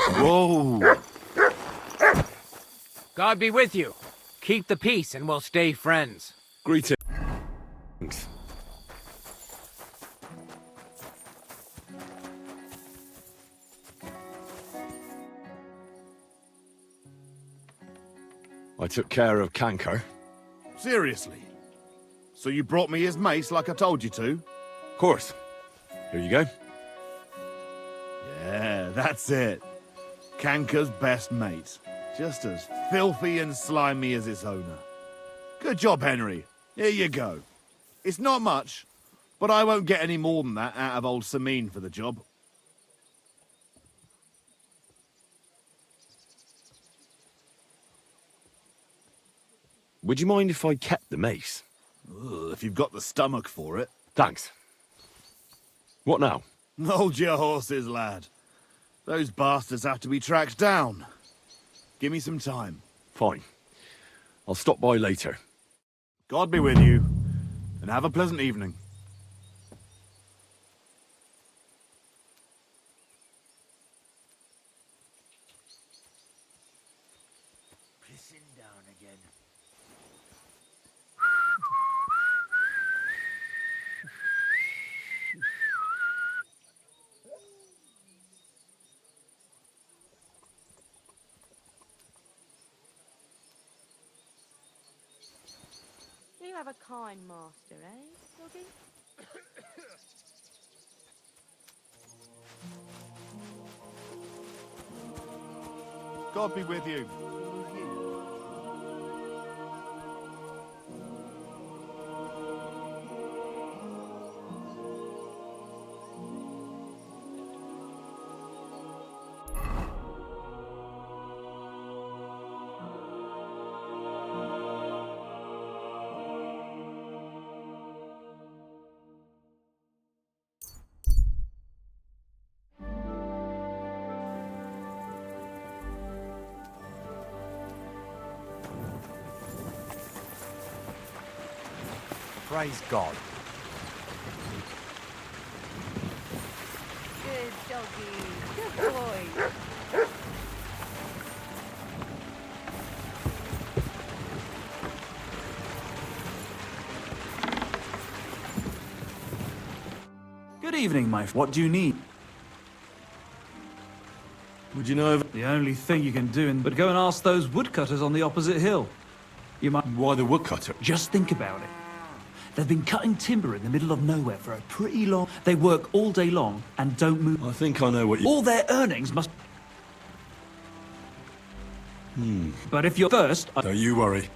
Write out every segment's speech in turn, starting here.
Whoa! God be with you. Keep the peace and we'll stay friends. Greetings. I took care of Canker. Seriously? So you brought me his mace like I told you to? Of course. Here you go. Yeah, that's it. Canker's best mate. Just as filthy and slimy as its owner. Good job, Henry. Here you go. It's not much, but I won't get any more than that out of old Seline for the job. Would you mind if I kept the mace? Ugh, if you've got the stomach for it. Thanks. What now? Hold your horses, lad. Those bastards have to be tracked down. Give me some time. Fine. I'll stop by later. God be with you, and have a pleasant evening. Pissing down again. You have a kind master, eh, Doggy? God be with you. Praise God. Good doggy. Good boy. Good evening, what do you need? Would you know The only thing you can do but go and ask those woodcutters on the opposite hill. You might why the woodcutter? just think about it. They've been cutting timber in the middle of nowhere for a pretty long... They work all day long and don't move. I think I know what you... All their earnings must... But if you're first... Don't you worry.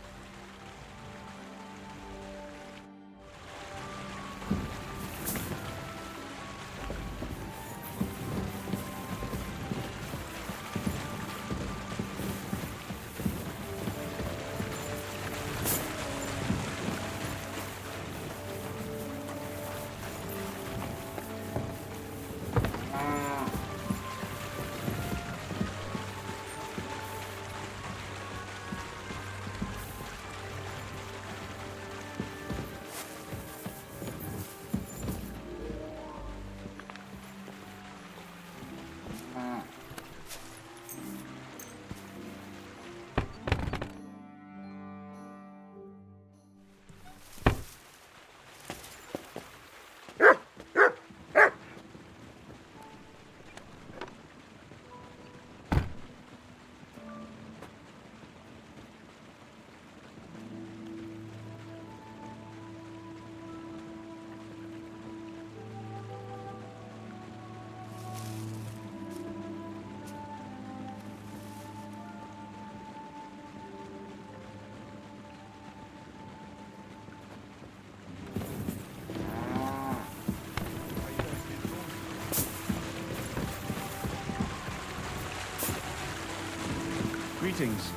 Greetings.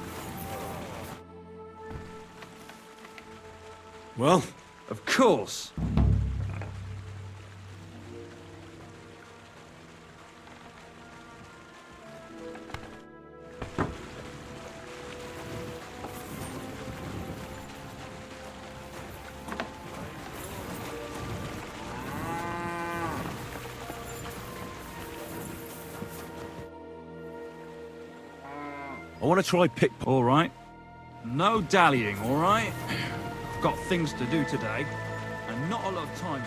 Well, Of course. I want to try All right. No dallying, all right? I've got things to do today, and not a lot of time.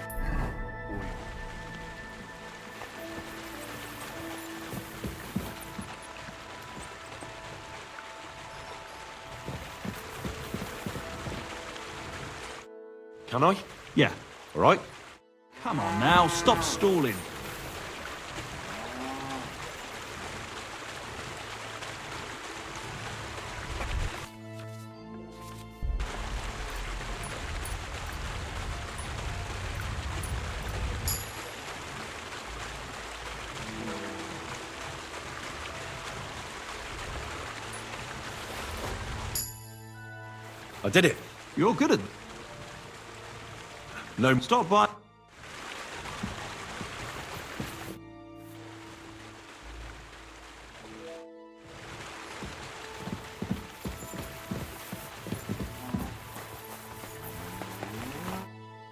Can I? Yeah. All right. Come on now, stop stalling. I did it. You're good at it. No. Stop by.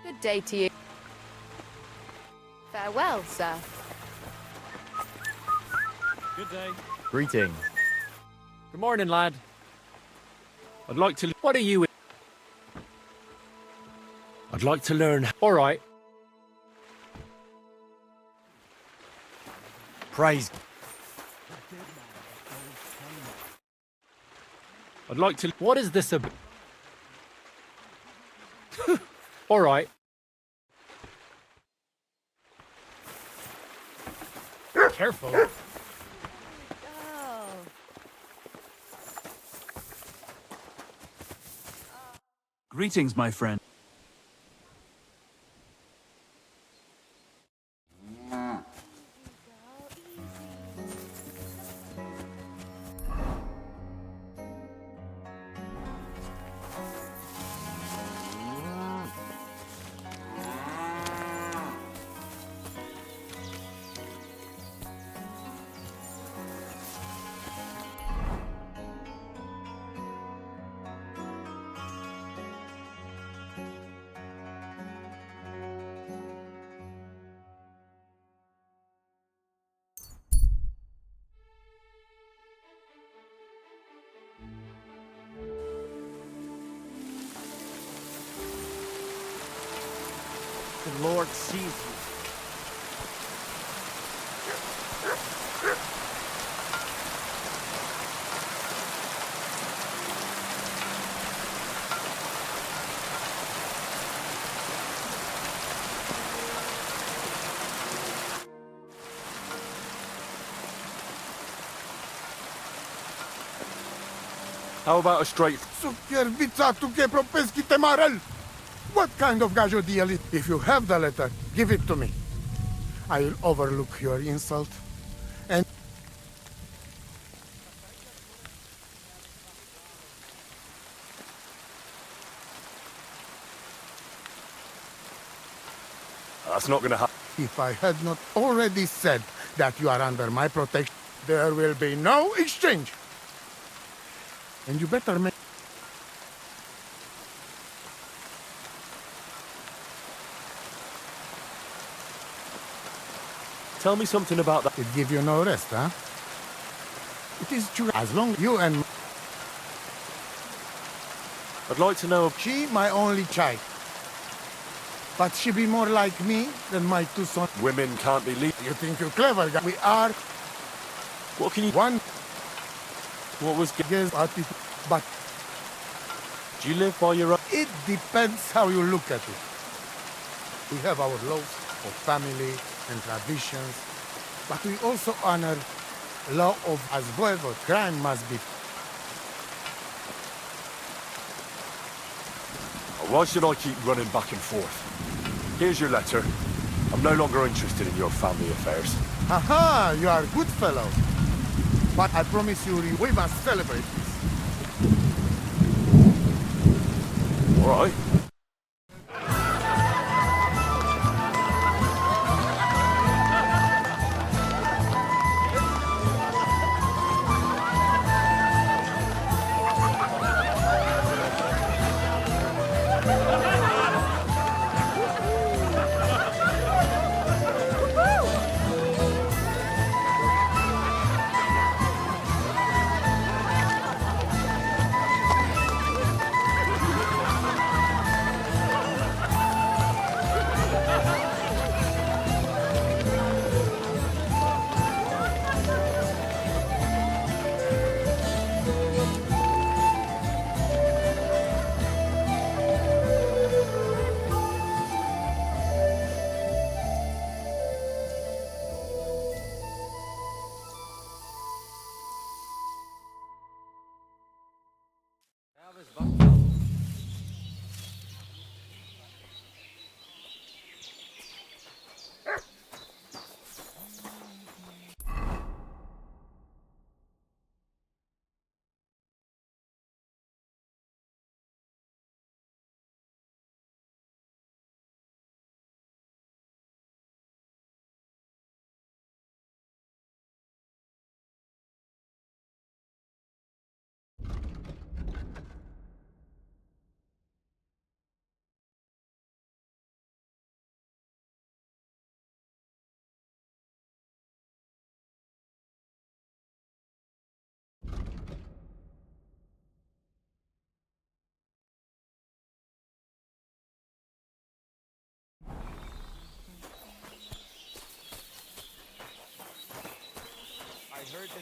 Good day to you. Farewell, sir. Good day. Greetings. Good morning, lad. I'd like to... What are you... I'd like to learn. All right. Praise. I'd like to... What is this about? All right. Careful. Oh. Greetings, my friend. The Lord sees you. How about a straight? Sukiervica tu ke propeski temarel. What kind of gajo deal is? If you have the letter, give it to me. I will overlook your insult. And That's not going to happen. if I had not already said that you are under my protection, there will be no exchange. And you better make... Tell me something about that. It give you no rest, huh? It is true. As long you and I'd like to know. she, my only child. But she be more like me than my two sons. Women can't be lead. You think you're clever, guy? We are What can you? one What was? guess, but Do you live by your own? it depends how you look at it. We have our laws of family and traditions, but we also honor law of as whatever crime must be. Why should I keep running back and forth? Here's your letter. I'm no longer interested in your family affairs. Aha, you are a good fellow. But I promise you, we must celebrate this. All right.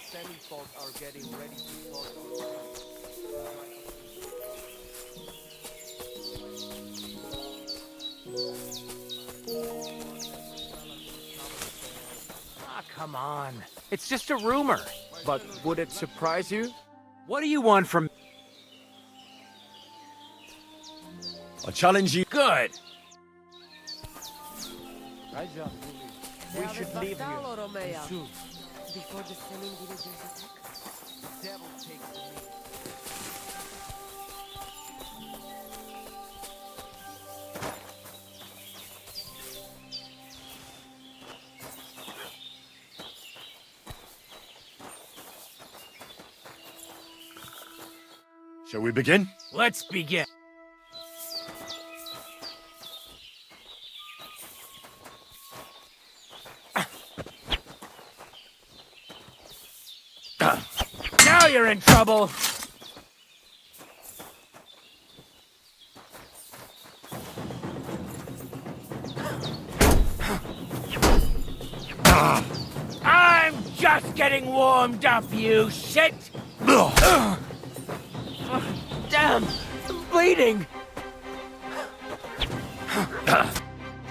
semi-folk are getting ready to start our Ah, come on. It's just a rumor. But would it surprise you? What do you want from... I challenge you. Good. We should leave here soon. Before the Seline villagers attack? Devil takes the lead. Shall we begin? Let's begin. Now you're in trouble. I'm just getting warmed up, you shit! Damn! I'm bleeding!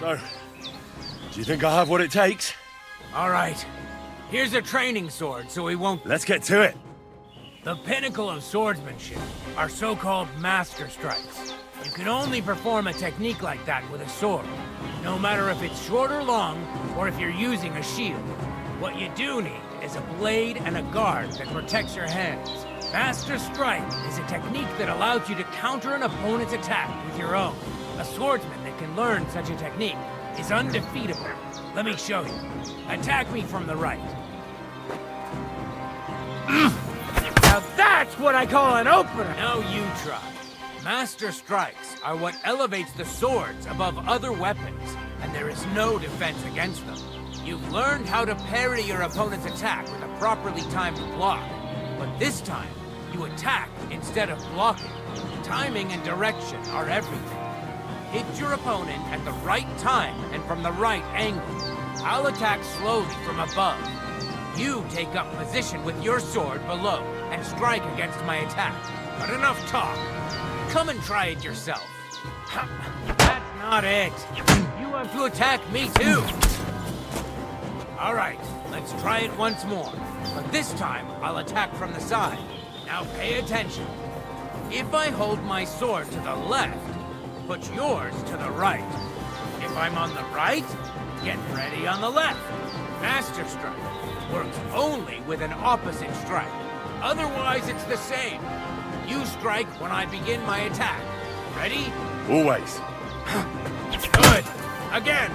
So, do you think I have what it takes? Alright. Here's a training sword so we won't... Let's get to it. The pinnacle of swordsmanship are so-called master strikes. You can only perform a technique like that with a sword, no matter if it's short or long, or if you're using a shield. What you do need is a blade and a guard that protects your hands. Master Strike is a technique that allows you to counter an opponent's attack with your own. A swordsman that can learn such a technique is undefeatable. Let me show you. Attack me from the right. Now that's what I call an opener! Now you try. Master Strikes are what elevates the swords above other weapons, and there is no defense against them. You've learned how to parry your opponent's attack with a properly timed block. But this time, you attack instead of blocking. Timing and direction are everything. Hit your opponent at the right time and from the right angle. I'll attack slowly from above. You take up position with your sword below and strike against my attack. But enough talk. Come and try it yourself. That's not it. You have to attack me too. All right, let's try it once more. But this time, I'll attack from the side. Now pay attention. If I hold my sword to the left, put yours to the right. If I'm on the right, get ready on the left. Master Strike works only with an opposite strike. Otherwise, it's the same. You strike when I begin my attack. Ready? Always. Good. Again.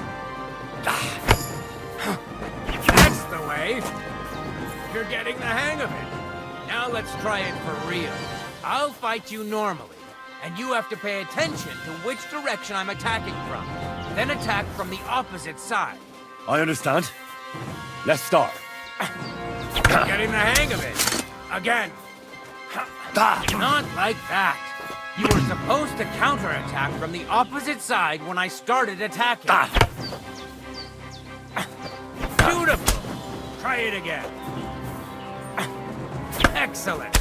That's the way. You're getting the hang of it. Now let's try it for real. I'll fight you normally, and you have to pay attention to which direction I'm attacking from. Then attack from the opposite side. I understand. Let's start. You're getting the hang of it. Again. Not like that. You were supposed to counterattack from the opposite side when I started attacking. Beautiful. Try it again. Excellent.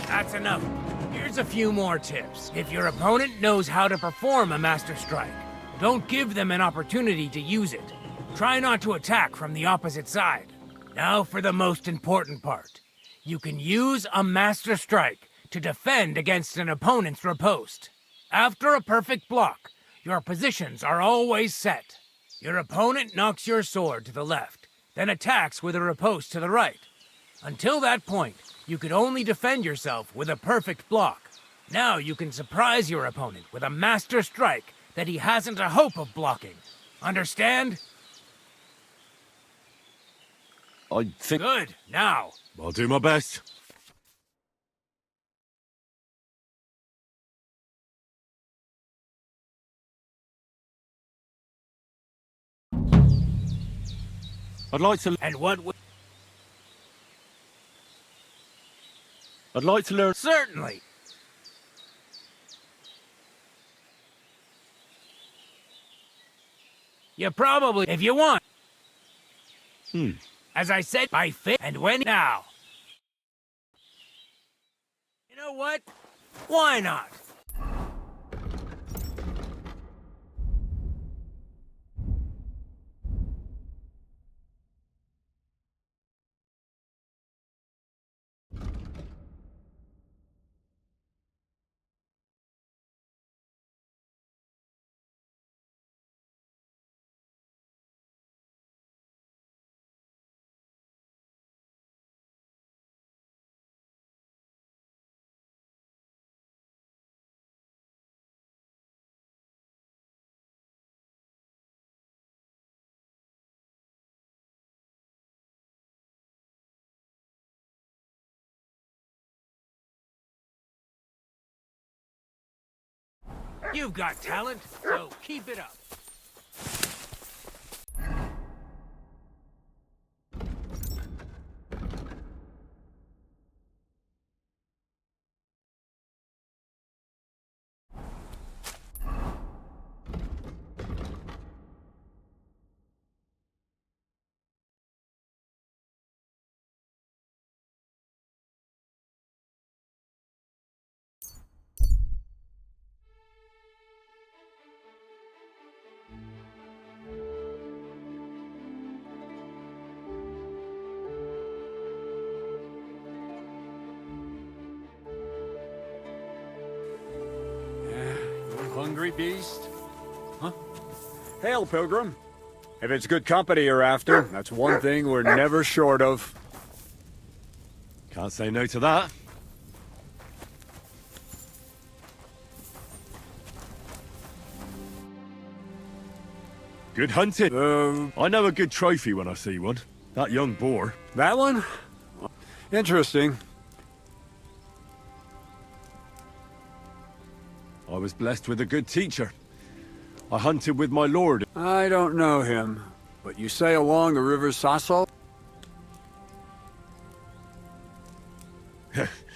That's enough. Here's a few more tips. If your opponent knows how to perform a Master Strike, don't give them an opportunity to use it. Try not to attack from the opposite side. Now for the most important part. You can use a Master Strike to defend against an opponent's riposte. After a perfect block, your positions are always set. Your opponent knocks your sword to the left, then attacks with a riposte to the right. Until that point, you could only defend yourself with a perfect block. Now you can surprise your opponent with a Master Strike that he hasn't a hope of blocking. Understand? I think Good. Now, I'll do my best. I'd like to learn. Certainly. You probably, if you want. As I said, by fit, and when now. know what? Why not? You've got talent, so keep it up. Hungry beast? Huh? Hail, Pilgrim. If it's good company you're after, that's one thing we're never short of. Can't say no to that. Good hunting. I know a good trophy when I see one. That young boar. That one? Interesting. I was blessed with a good teacher. I hunted with my lord. I don't know him, but you say along the river Sasso?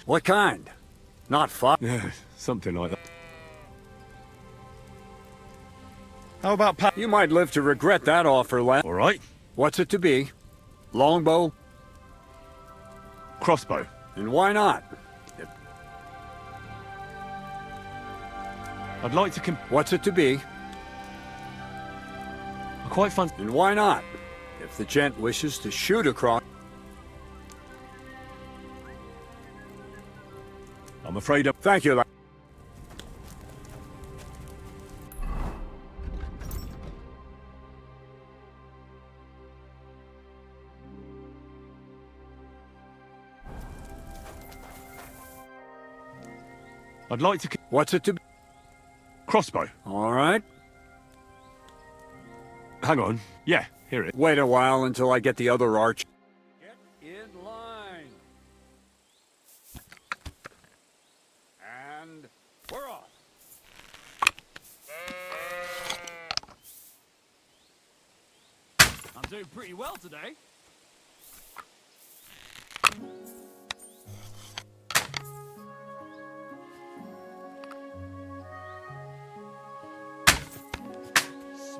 What kind? Not far. Yeah, something like that. How about You might live to regret that offer, lad. All right. What's it to be? Longbow? Crossbow. And why not? I'd like to What's it to be? I quite fancy... And why not? If the gent wishes to shoot across... I'm afraid of... Thank you, lad. I'd like to... What's it to be? Crossbow. All right. Hang on. Yeah, hear it. Wait a while until I get the other arch. Get in line. And we're off. I'm doing pretty well today.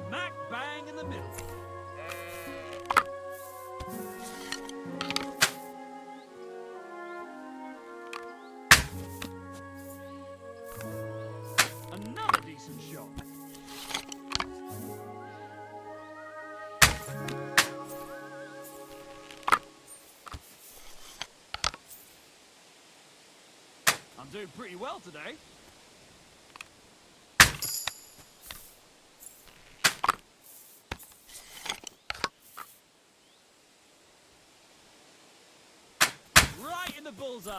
Smack bang in the middle. Another decent shot. I'm doing pretty well today. Right in the bullseye.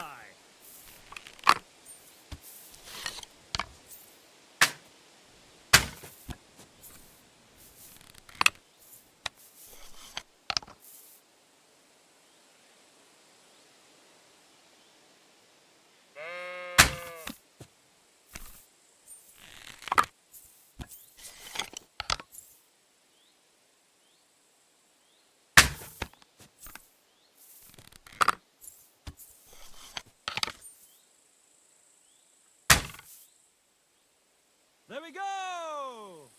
There we go!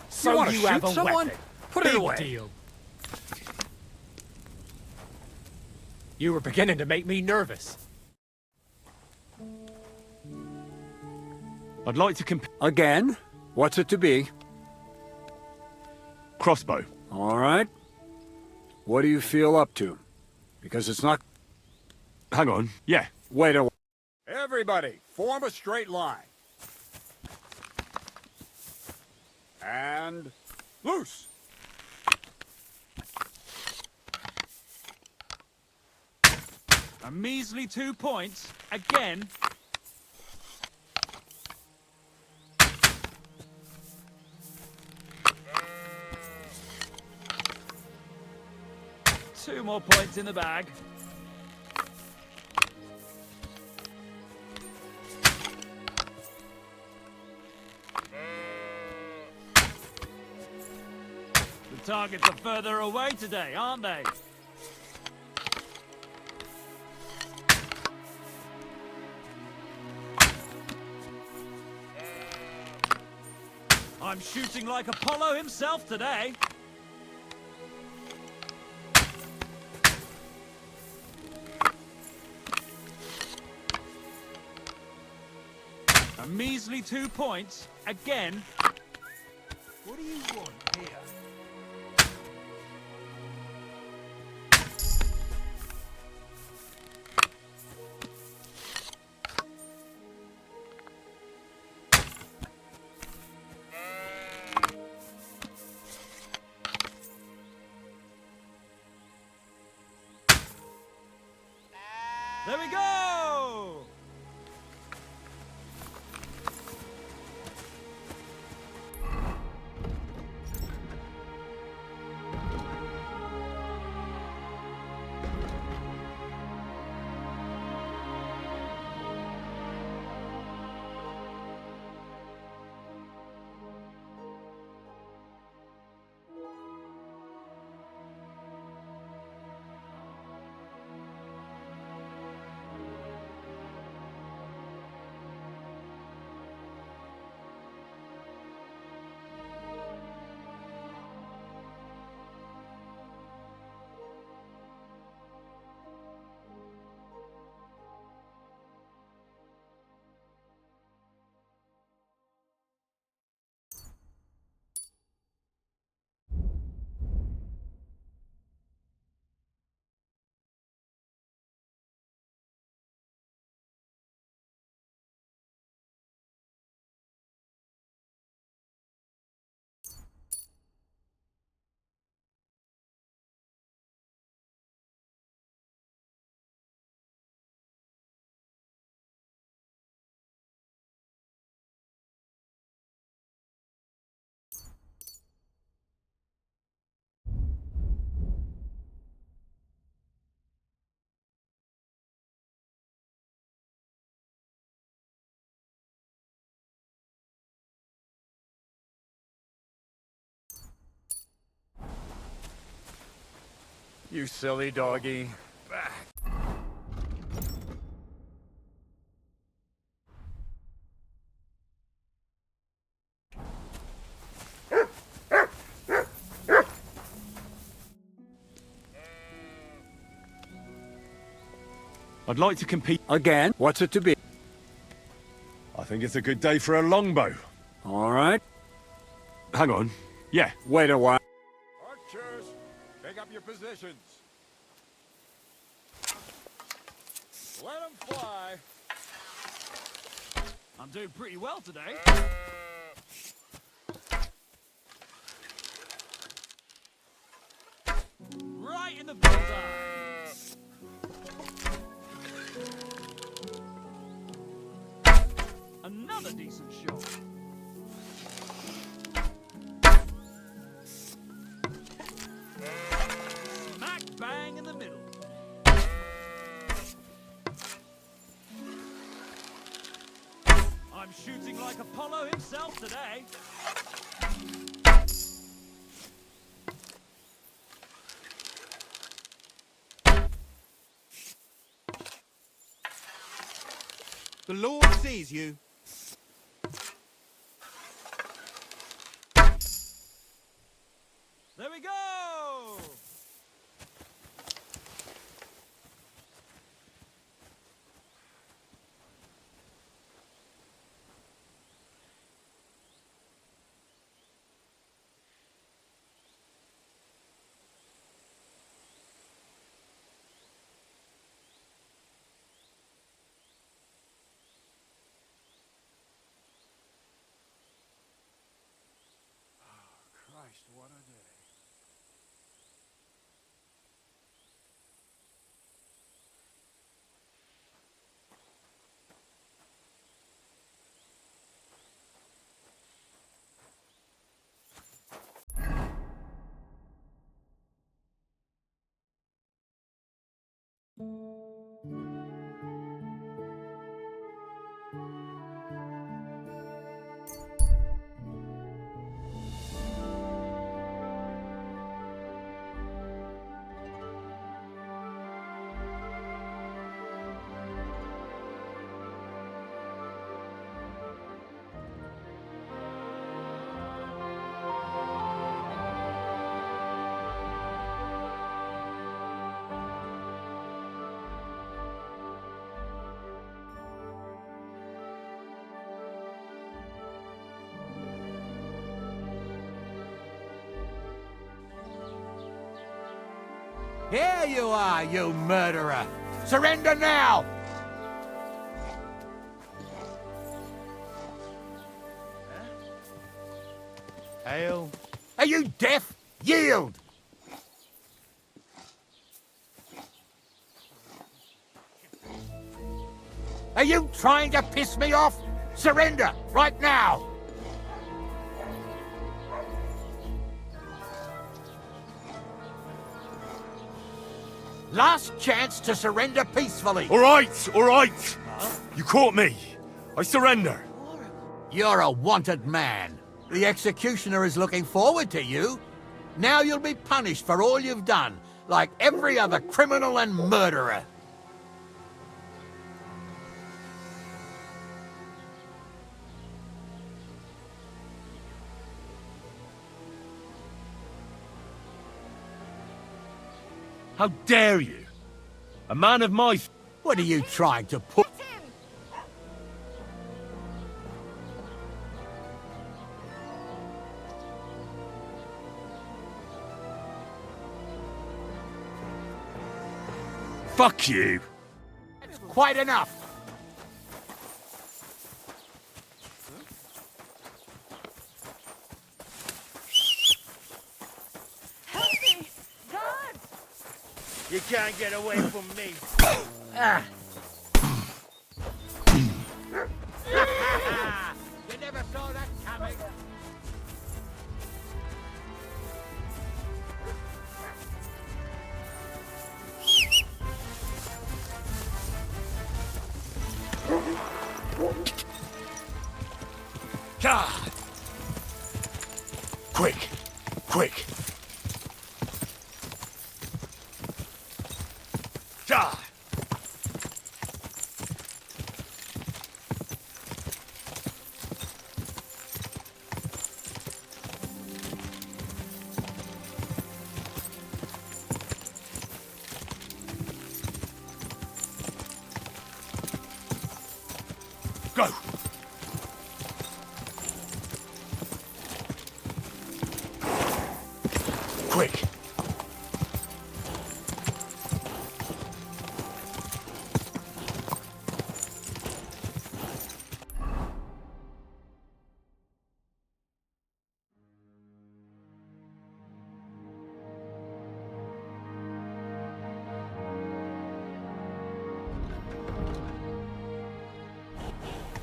So you want to you shoot have a someone? weapon. Put it Big away. deal. You were beginning to make me nervous. I'd like to compare... Again? What's it to be? Crossbow. All right. What do you feel up to? Because it's not... Hang on. Yeah. Wait a... Everybody, form a straight line. And... loose! A measly 2 points. Again. Two more points in the bag. The targets are further away today, aren't they? I'm shooting like Apollo himself today. A measly 2 points. Again. What do you want here? There we go! You silly doggy. Back. I'd like to compete... Again? What's it to be? I think it's a good day for a longbow. All right. Hang on. Yeah. Wait a while. Archers, take up your positions. Let them fly. I'm doing pretty well today. Right in the bullseye. Another decent shot. Smack bang in the middle. I'm shooting like Apollo himself today. The Lord sees you. There we go! Christ, what a day. Here you are, you murderer! Surrender now! Hail. Are you deaf? Yield! Are you trying to piss me off? Surrender, right now! Last chance to surrender peacefully. All right, all right. You caught me. I surrender. You're a wanted man. The executioner is looking forward to you. Now you'll be punished for all you've done, like every other criminal and murderer. How dare you? A man of my... What are you trying to put? Fuck you. It's quite enough. Help me! God! You can't get away from me. Ah. You never saw that coming. God. Quick, quick. God. Go. Quick.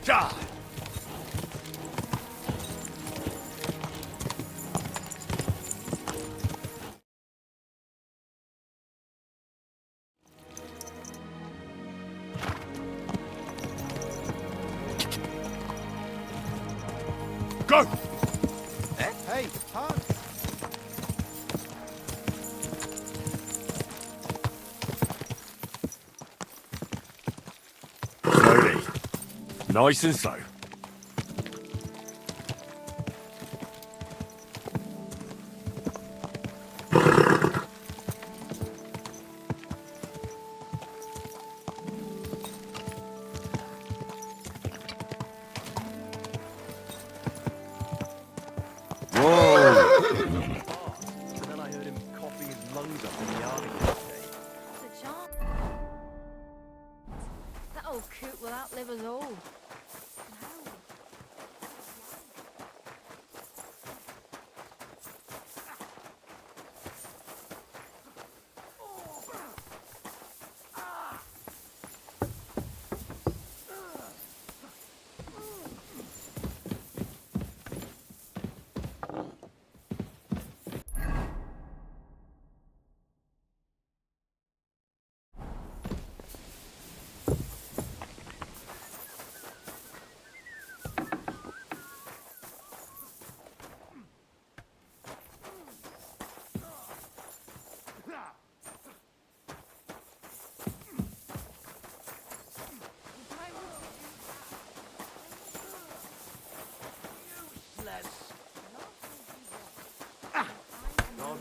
God. Go! Hey, Hans. Slowly. Nice and slow.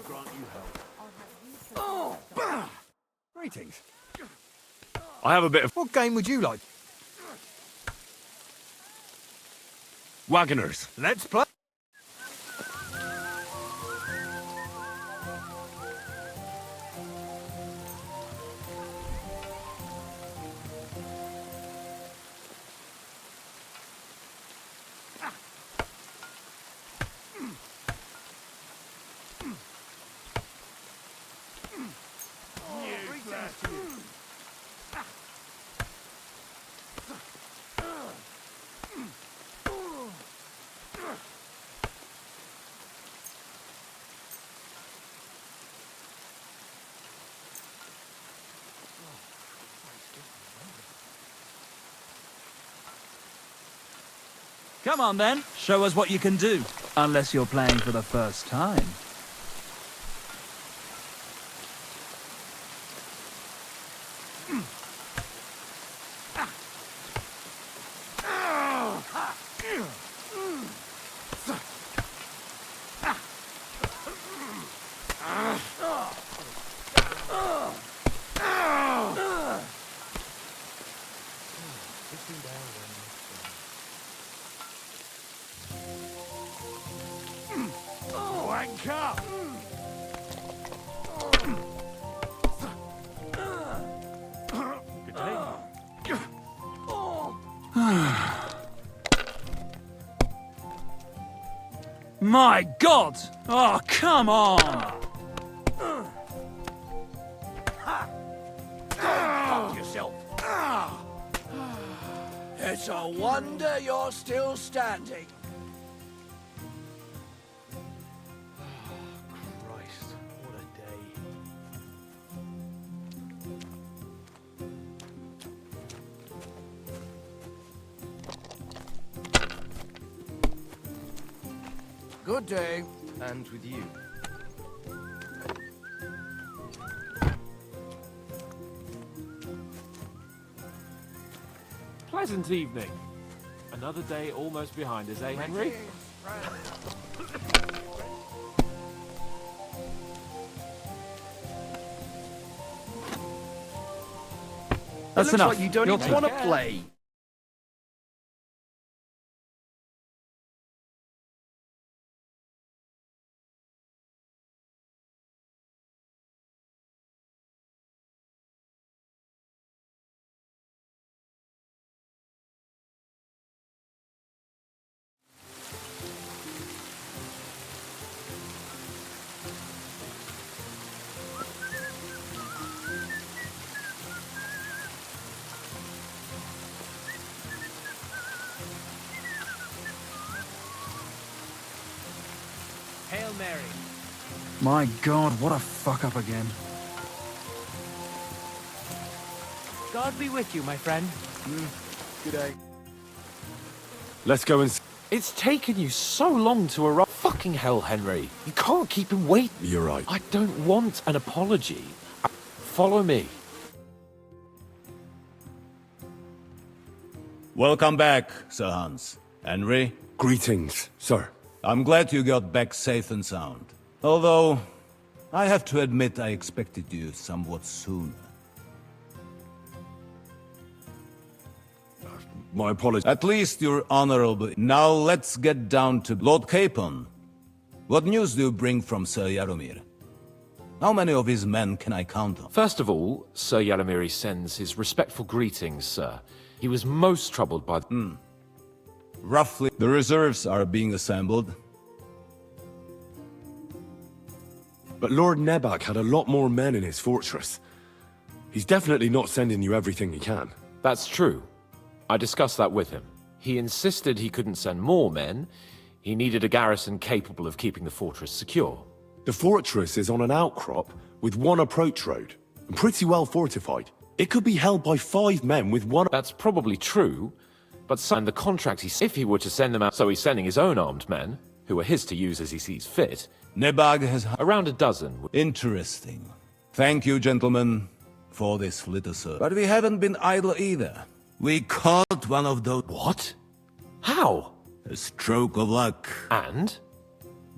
grant you help. I'll have you to Greetings. I have a bit of What game would you like? wagoners. Let's play. Come on then, show us what you can do. Unless you're playing for the first time. My God! Oh, come on! Yourself. It's a wonder you're still standing. Christ, what a day. Good day. And with you. Pleasant evening. Another day almost behind us, eh, Henry? That's enough. Like you don't Your even turn. want to play. Hail Mary. My God, what a fuck up again. God be with you, my friend. Good day. Let's go and... It's taken you so long to arrive. Fucking hell, Henry. You can't keep him waiting. You're right. I don't want an apology. Follow me. Welcome back, Sir Hans. Henry, Greetings, sir. I'm glad you got back safe and sound. Although, I have to admit I expected you somewhat sooner. My apologies. At least you're honorable. Now let's get down to Lord Capon. What news do you bring from Sir Yaromir? How many of his men can I count on? First of all, Sir Yalamiri sends his respectful greetings, sir. He was most troubled by... Roughly, the reserves are being assembled. But Lord Nebak had a lot more men in his fortress. He's definitely not sending you everything he can. That's true. I discussed that with him. He insisted he couldn't send more men. He needed a garrison capable of keeping the fortress secure. The fortress is on an outcrop with one approach road, and pretty well fortified. It could be held by 5 men with one... That's probably true, but signed the contract if he were to send them out, so he's sending his own armed men, who are his to use as he sees fit. Nebag has... Around a dozen. Interesting. Thank you, gentlemen, for this little sir. But we haven't been idle either. We caught one of those... What? How? A stroke of luck. And?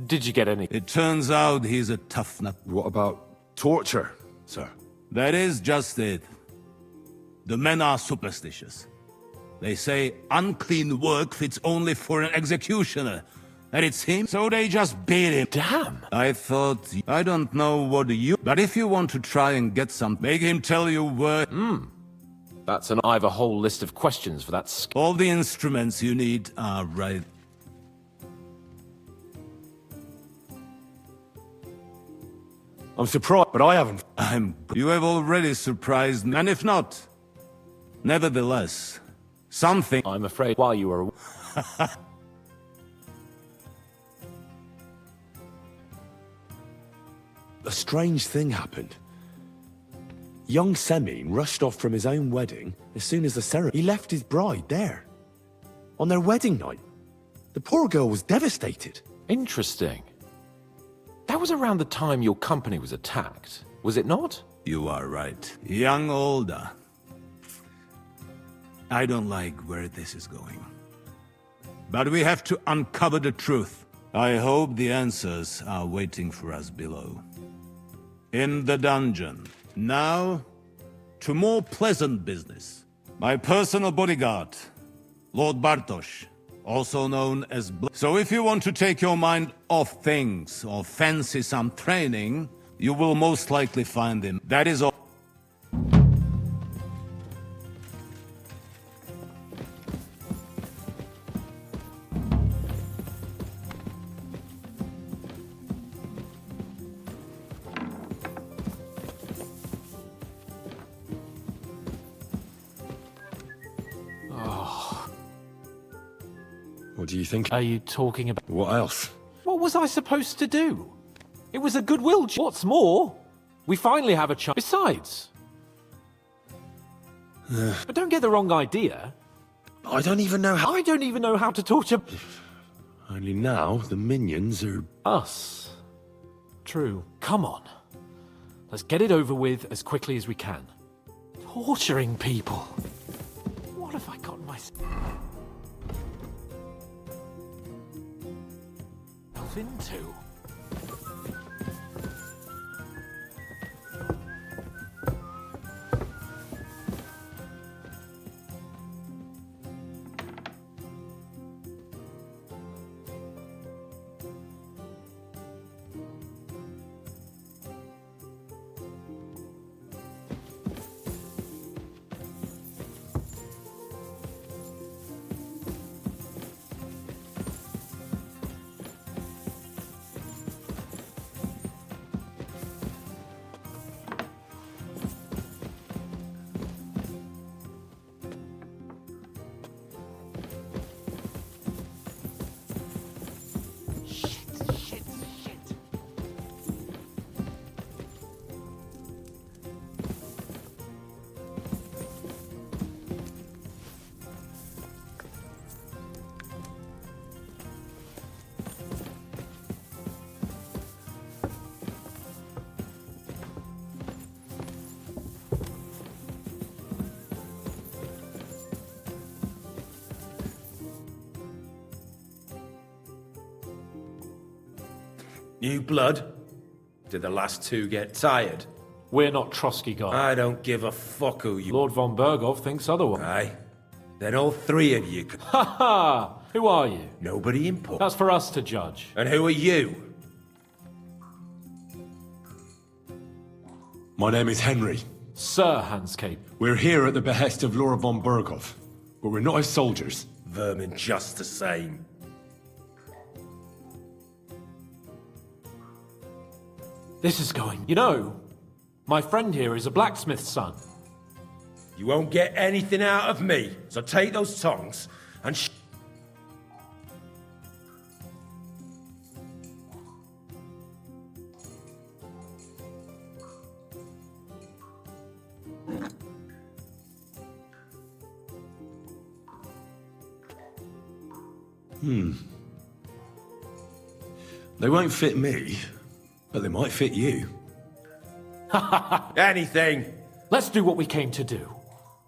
Did you get any? It turns out he's a tough nut. What about torture, sir? That is just it. The men are superstitious. They say unclean work fits only for an executioner. And it's him, so they just beat him. Damn! I thought... I don't know what you... But if you want to try and get some... Make him tell you where... That's I have a whole list of questions for that All the instruments you need are right... I'm surprised, but I haven't. You have already surprised me. And if not... Nevertheless... Something... I'm afraid while you were... A strange thing happened. Young Seline rushed off from his own wedding as soon as the ceremony. He left his bride there. On their wedding night. The poor girl was devastated. Interesting. That was around the time your company was attacked, was it not? You are right. Young Olda. I don't like where this is going. But we have to uncover the truth. I hope the answers are waiting for us below. In the dungeon. Now, to more pleasant business. My personal bodyguard, Lord Bartosz, also known as So if you want to take your mind off things or fancy some training, you will most likely find him. That is all. What do you think? Are you talking about... What else? What was I supposed to do? It was a goodwill What's more, we finally have a chance. Besides... But don't get the wrong idea. I don't even know how... I don't even know how to torture... Only now, the minions are... Us. True. Come on. Let's get it over with as quickly as we can. Torturing people. What have I gotten myself into? New blood? Did the last two get tired? We're not Trotsky guys. I don't give a fuck who you... Lord von Berghoff thinks otherwise. Aye. Then all three of you... Ha ha! Who are you? Nobody important. That's for us to judge. And who are you? My name is Henry. Sir Hanscape. We're here at the behest of Lord von Berghoff, but we're not his soldiers. Vermin just the same. This is going... You know, my friend here is a blacksmith's son. You won't get anything out of me, so take those tongs and They won't fit me, but they might fit you. anything. Let's do what we came to do.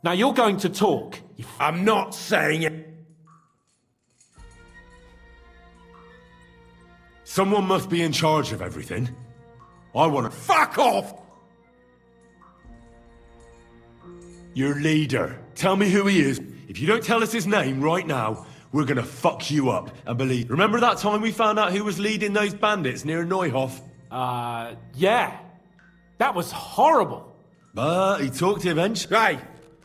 Now you're going to talk. I'm not saying it. Someone must be in charge of everything. I want to... Fuck off! Your leader. Tell me who he is. If you don't tell us his name right now, we're gonna fuck you up and believe... Remember that time we found out who was leading those bandits near Neuhof? Yeah. That was horrible. But he talked eventually. Hey,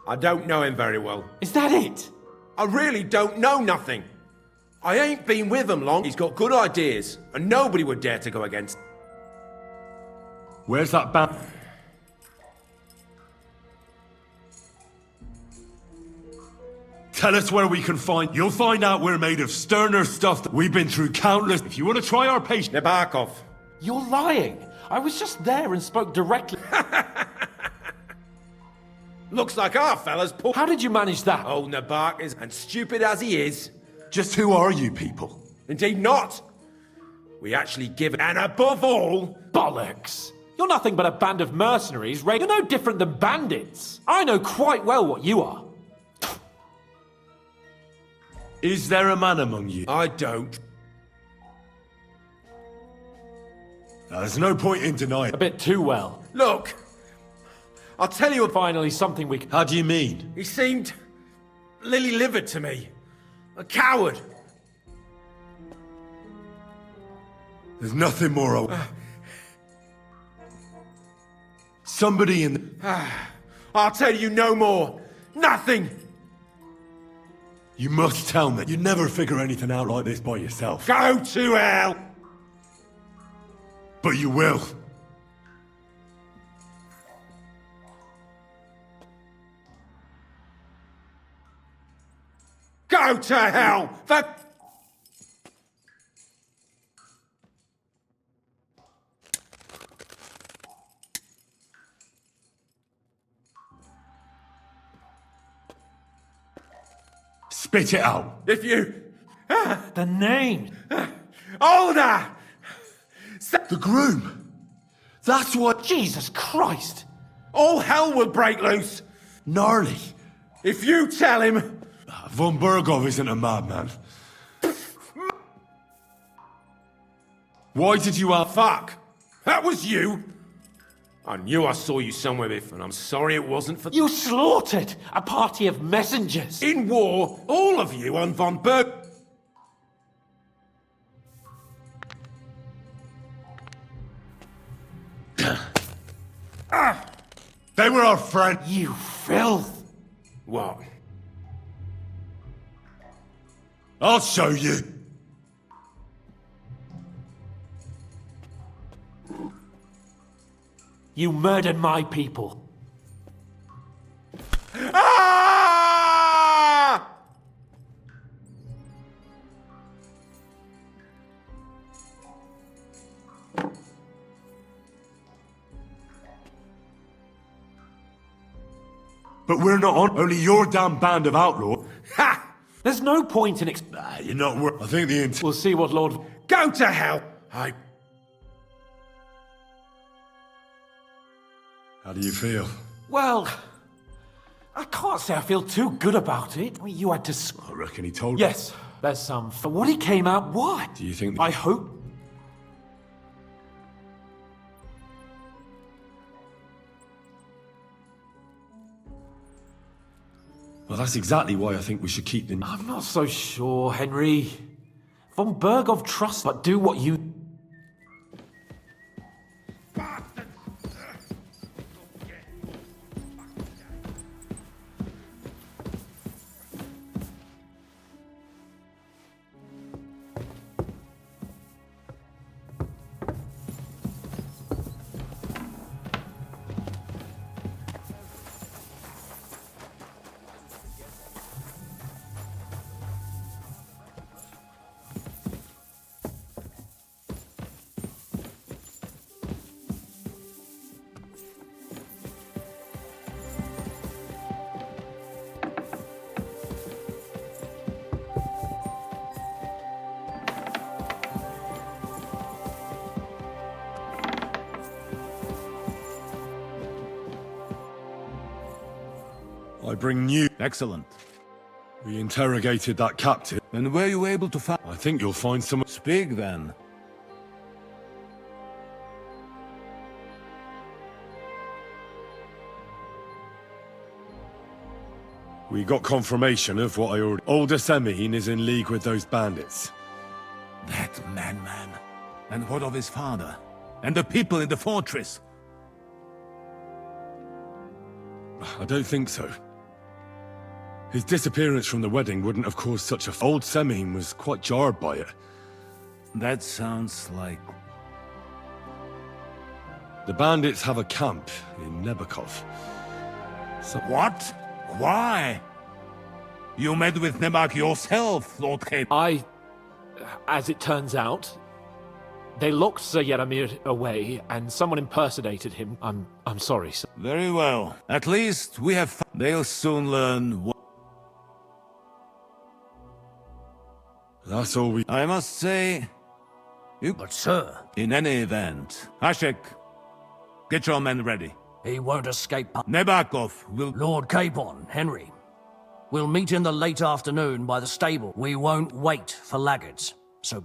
I don't know him very well. Is that it? I really don't know nothing. I ain't been with him long. He's got good ideas, and nobody would dare to go against. Where's that band? Tell us where we can find... You'll find out we're made of sterner stuff. We've been through countless... If you want to try our patience... Nabokov. You're lying. I was just there and spoke directly. Looks like our fella's pulled... How did you manage that? Old Nabok is, and stupid as he is... Just who are you people? Indeed not. We actually give... And above all... Bollocks. You're nothing but a band of mercenaries, Raid. You're no different than bandits. I know quite well what you are. Is there a man among you? I don't. There's no point in denying. A bit too well. Look, I'll tell you... Finally, something we can... How do you mean? He seemed... lily-livered to me. A coward. There's nothing more... Somebody in the... I'll tell you no more. Nothing. You must tell me. You'd never figure anything out like this by yourself. Go to hell. But you will. Go to hell. Spit it out. If you... The name. Older! The groom. That's what... Jesus Christ. All hell will break loose. Gnarly. If you tell him... Von Burgov isn't a madman. Why did you have... Fuck. That was you. I knew I saw you somewhere before, and I'm sorry it wasn't for... You slaughtered a party of messengers. In war, all of you on Von Berg... They were our friend. You filth. What? I'll show you. You murdered my people. Ah! But we're not on. Only your damn band of outlaws. Ha! There's no point in You're not worth... I think the We'll see what Lord... Go to hell! How do you feel? Well, I can't say I feel too good about it. I mean, you had to... I reckon he told... Yes, there's some... But what he came out, what? Do you think... I hope... Well, that's exactly why I think we should keep the... I'm not so sure, Henry. Von Bergov trusts, but do what you... I bring news. Excellent. We interrogated that captain. And were you able to find... I think you'll find some... Speak then. We got confirmation of what I already... Older Seline is in league with those bandits. That madman. And what of his father? And the people in the fortress? I don't think so. His disappearance from the wedding wouldn't have caused such a... Old Seline was quite jarred by it. That sounds like... The bandits have a camp in Nebakov. What? Why? You met with Nebak yourself, Lord Cape. As it turns out, they locked Sir Yaramir away, and someone impersonated him. I'm sorry, sir. Very well. At least we have... They'll soon learn what... That's all we... I must say... But sir, In any event... Hashek, get your men ready. he won't escape. Nebakov will... Lord Capon, Henry. We'll meet in the late afternoon by the stable. We won't wait for laggards. So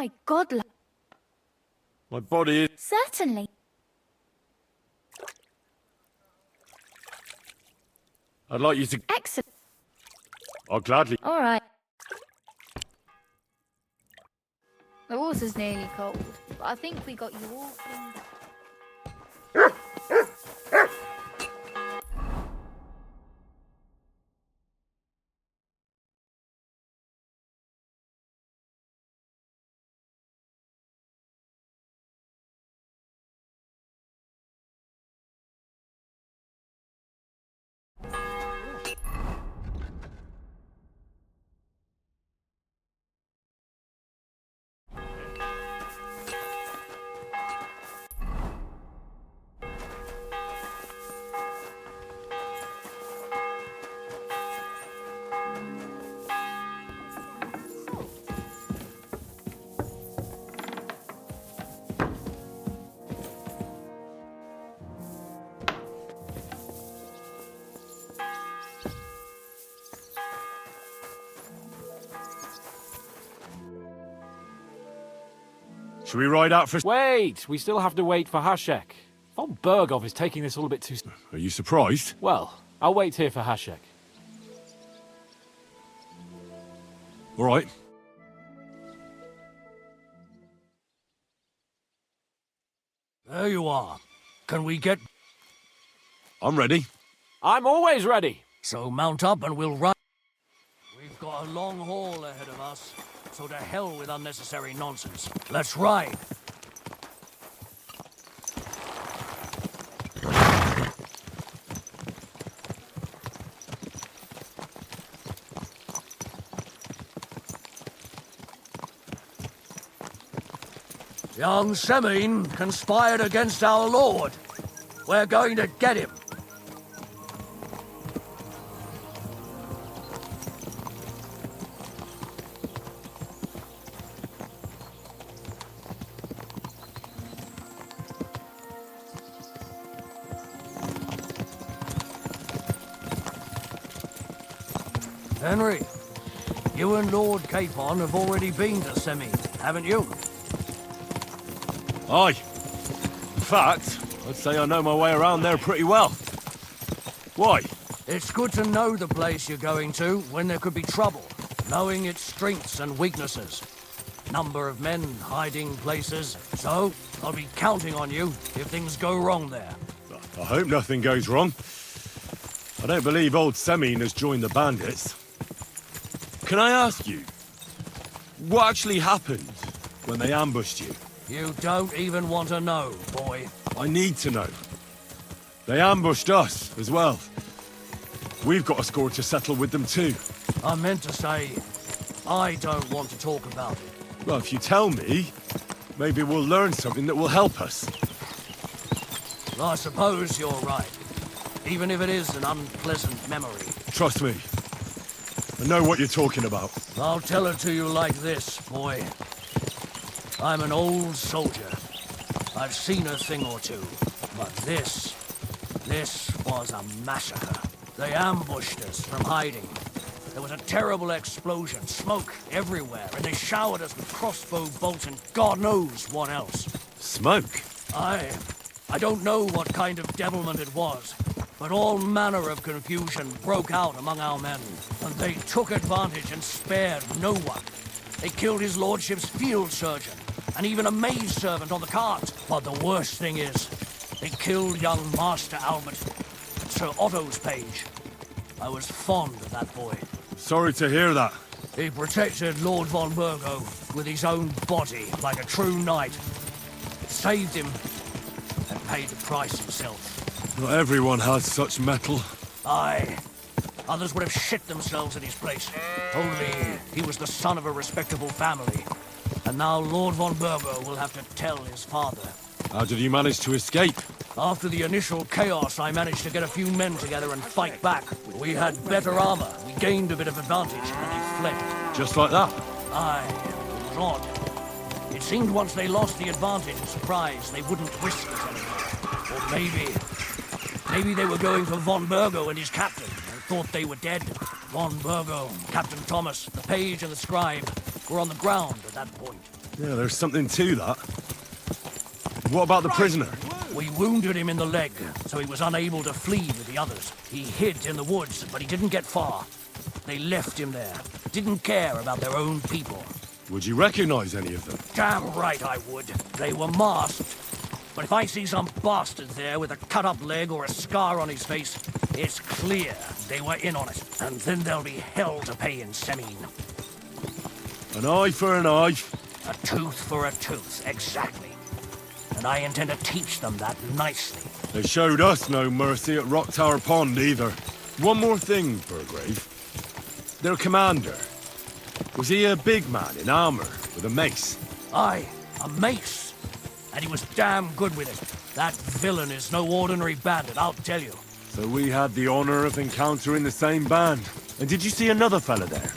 My God, My body is... certainly. I'd like you to... Excellent. I'll gladly... All right. The water's nearly cold, but I think we got you all cleaned up. Should we ride out for... Wait! We still have to wait for Hashek. Von Bergov is taking this all a bit too... Are you surprised? Well, I'll wait here for Hashek. All right. There you are. Can we get... I'm ready. I'm always ready! So mount up and we'll run. We've got a long haul ahead of us, so to hell with unnecessary nonsense. Let's ride. Young Seline conspired against our lord. We're going to get him. Henry, you and Lord Capon have already been to Seline, haven't you? Aye. In fact, I'd say I know my way around there pretty well. Why? It's good to know the place you're going to when there could be trouble, knowing its strengths and weaknesses. Number of men, hiding places. So, I'll be counting on you if things go wrong there. I hope nothing goes wrong. I don't believe old Seline has joined the bandits. Can I ask you, what actually happened when they ambushed you? You don't even want to know, boy. I need to know. They ambushed us as well. We've got a score to settle with them too. I meant to say, I don't want to talk about it. Well, if you tell me, maybe we'll learn something that will help us. I suppose you're right. Even if it is an unpleasant memory. Trust me. I know what you're talking about. I'll tell it to you like this, boy. I'm an old soldier. I've seen a thing or two. But this was a massacre. They ambushed us from hiding. There was a terrible explosion, smoke everywhere, and they showered us with crossbow bolts and God knows what else. Smoke? I don't know what kind of devilment it was, but all manner of confusion broke out among our men, and they took advantage and spared no one. They killed his lordship's field surgeon, and even a maid servant on the cart. But the worst thing is, they killed young Master Albert, Sir Otto's page. I was fond of that boy. Sorry to hear that. He protected Lord von Burgo with his own body like a true knight. Saved him, and paid the price himself. Not everyone has such mettle. Aye. Others would have shit themselves in his place. Only he was the son of a respectable family. And now Lord von Burgo will have to tell his father. How did you manage to escape? After the initial chaos, I managed to get a few men together and fight back. We had better armor, we gained a bit of advantage, and they fled. Just like that? Aye, it was odd. It seemed once they lost the advantage and surprise, they wouldn't risk it anymore. Or maybe they were going for von Burgo and his captain, and thought they were dead. Von Burgo, Captain Thomas, the page and the scribe were on the ground at that point. Yeah, there's something to that. What about the prisoner? We wounded him in the leg, so he was unable to flee with the others. He hid in the woods, but he didn't get far. They left him there. Didn't care about their own people. Would you recognize any of them? Damn right I would. They were masked. But if I see some bastard there with a cut-up leg or a scar on his face, it's clear they were in on it. And then there'll be hell to pay in Seline. An eye for an eye. A tooth for a tooth, exactly. And I intend to teach them that nicely. They showed us no mercy at Rock Tower Pond either. One more thing, Burgrave. Their commander. Was he a big man in armor with a mace? Aye, a mace. And he was damn good with it. That villain is no ordinary bandit, I'll tell you. So we had the honor of encountering the same band. And did you see another fella there?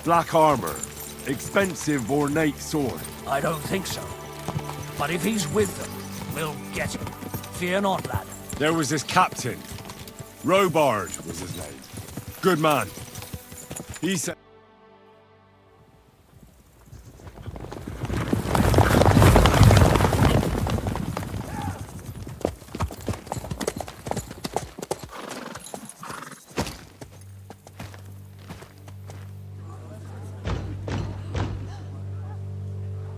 Black armor, expensive ornate sword. I don't think so. But if he's with them, we'll get him. Fear not, lad. There was this captain. Robard was his name. Good man. He said...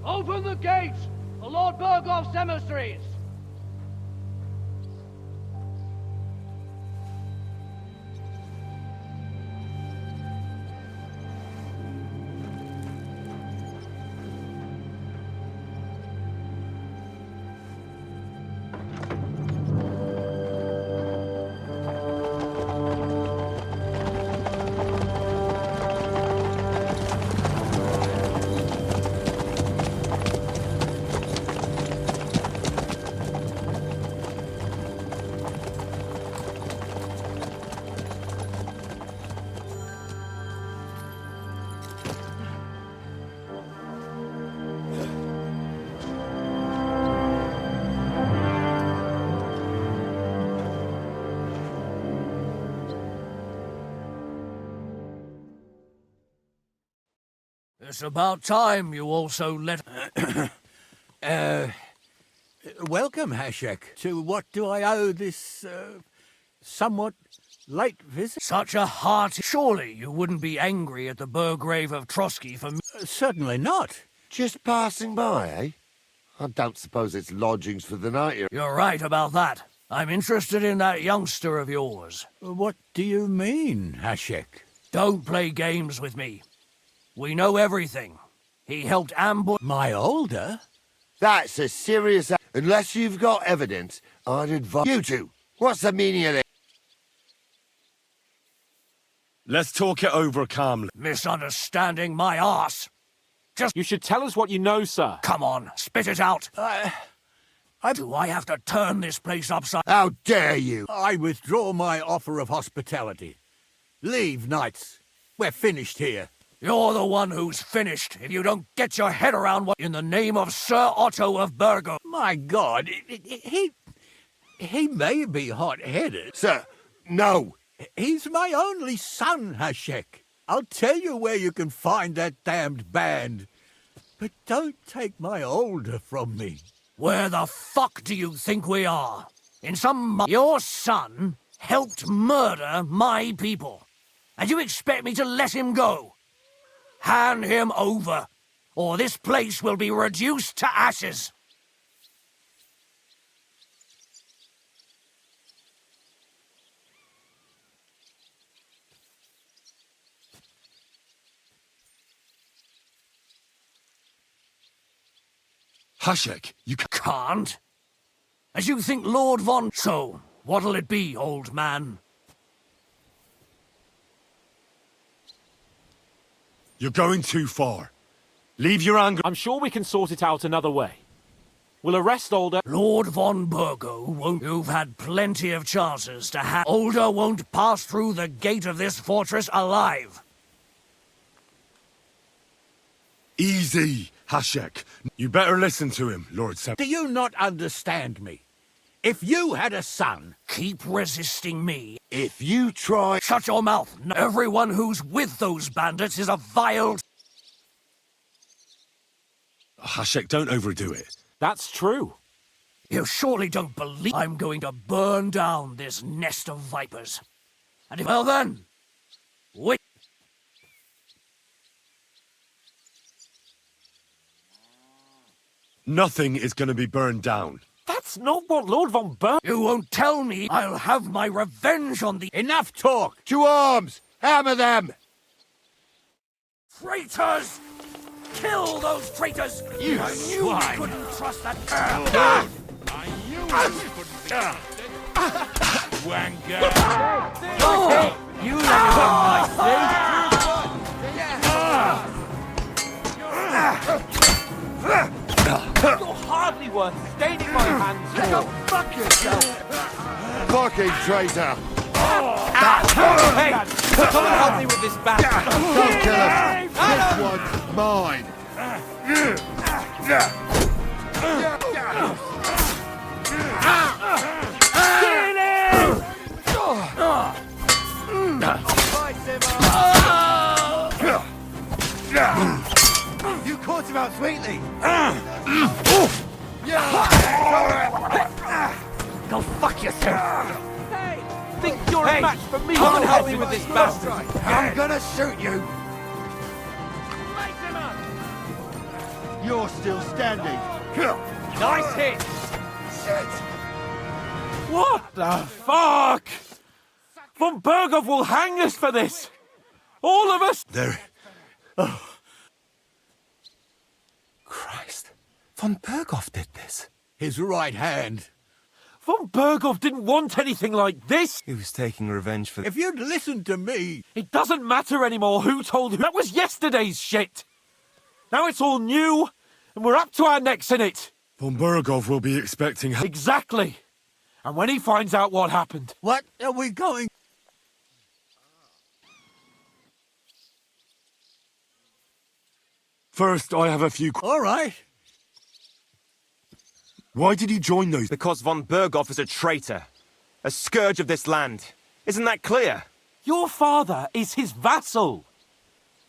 Open the gates! The Lord Burgoff's emissaries! It's about time you also let... Welcome, Hashek. To what do I owe this, somewhat late visit? Such a hearty... Surely you wouldn't be angry at the Burgrave of Trotsky for... Certainly not. Just passing by, eh? I don't suppose it's lodgings for the night here. You're right about that. I'm interested in that youngster of yours. What do you mean, Hashek? Don't play games with me. We know everything. He helped ambush... My older? That's a serious... Unless you've got evidence, I'd advise... You two, what's the meaning of this? Let's talk it over calmly. Misunderstanding my arse. Just... You should tell us what you know, sir. Come on, spit it out. Do I have to turn this place upside... How dare you! I withdraw my offer of hospitality. Leave, knights. We're finished here. You're the one who's finished if you don't get your head around what... In the name of Sir Otto of Burgo. My God, he may be hot-headed. Sir, no. He's my only son, Hashek. I'll tell you where you can find that damned band. But don't take my older from me. Where the fuck do you think we are? In some... Your son helped murder my people. And you expect me to let him go? Hand him over, or this place will be reduced to ashes. Hashek, you can't? As you think Lord Von... So, what'll it be, old man? You're going too far. Leave your anger... I'm sure we can sort it out another way. We'll arrest Older... Lord Von Burgo won't... You've had plenty of chances to have... Older won't pass through the gate of this fortress alive. Easy, Hashek. You better listen to him, Lord Sem... Do you not understand me? If you had a son... Keep resisting me. If you try... Shut your mouth. Everyone who's with those bandits is a vile... Hashek, don't overdo it. That's true. You surely don't believe I'm going to burn down this nest of vipers. And well then, wait. Nothing is going to be burned down. That's not what Lord von Berg... You won't tell me I'll have my revenge on the... Enough talk! To arms! Hammer them! Traitors! Kill those traitors! You I knew swine. you couldn't trust that girl! I knew you couldn't be trusted. Wanker! Oh, you let him in You're hardly worth staining my hands for. Go fuck yourself! Fucking traitor! Hey! Come and help me with this bastard! Don't kill him! This one's mine! You caught him out sweetly. Go fuck yourself! Think you're a match for me? Come and help me with this bastard! I'm gonna shoot you. You're still standing! Nice hit! What the fuck? Von Berghoff will hang us for this! All of us! There. Christ. Von Berghoff did this. His right hand. Von Berghoff didn't want anything like this! He was taking revenge for... If you'd listened to me... It doesn't matter anymore who told who. That was yesterday's shit! Now it's all new, and we're up to our necks in it! Von Berghoff will be expecting... Exactly! And when he finds out what happened... What are we going... First, I have a few... All right. Why did you join those... Because von Berghoff is a traitor. A scourge of this land. Isn't that clear? Your father is his vassal!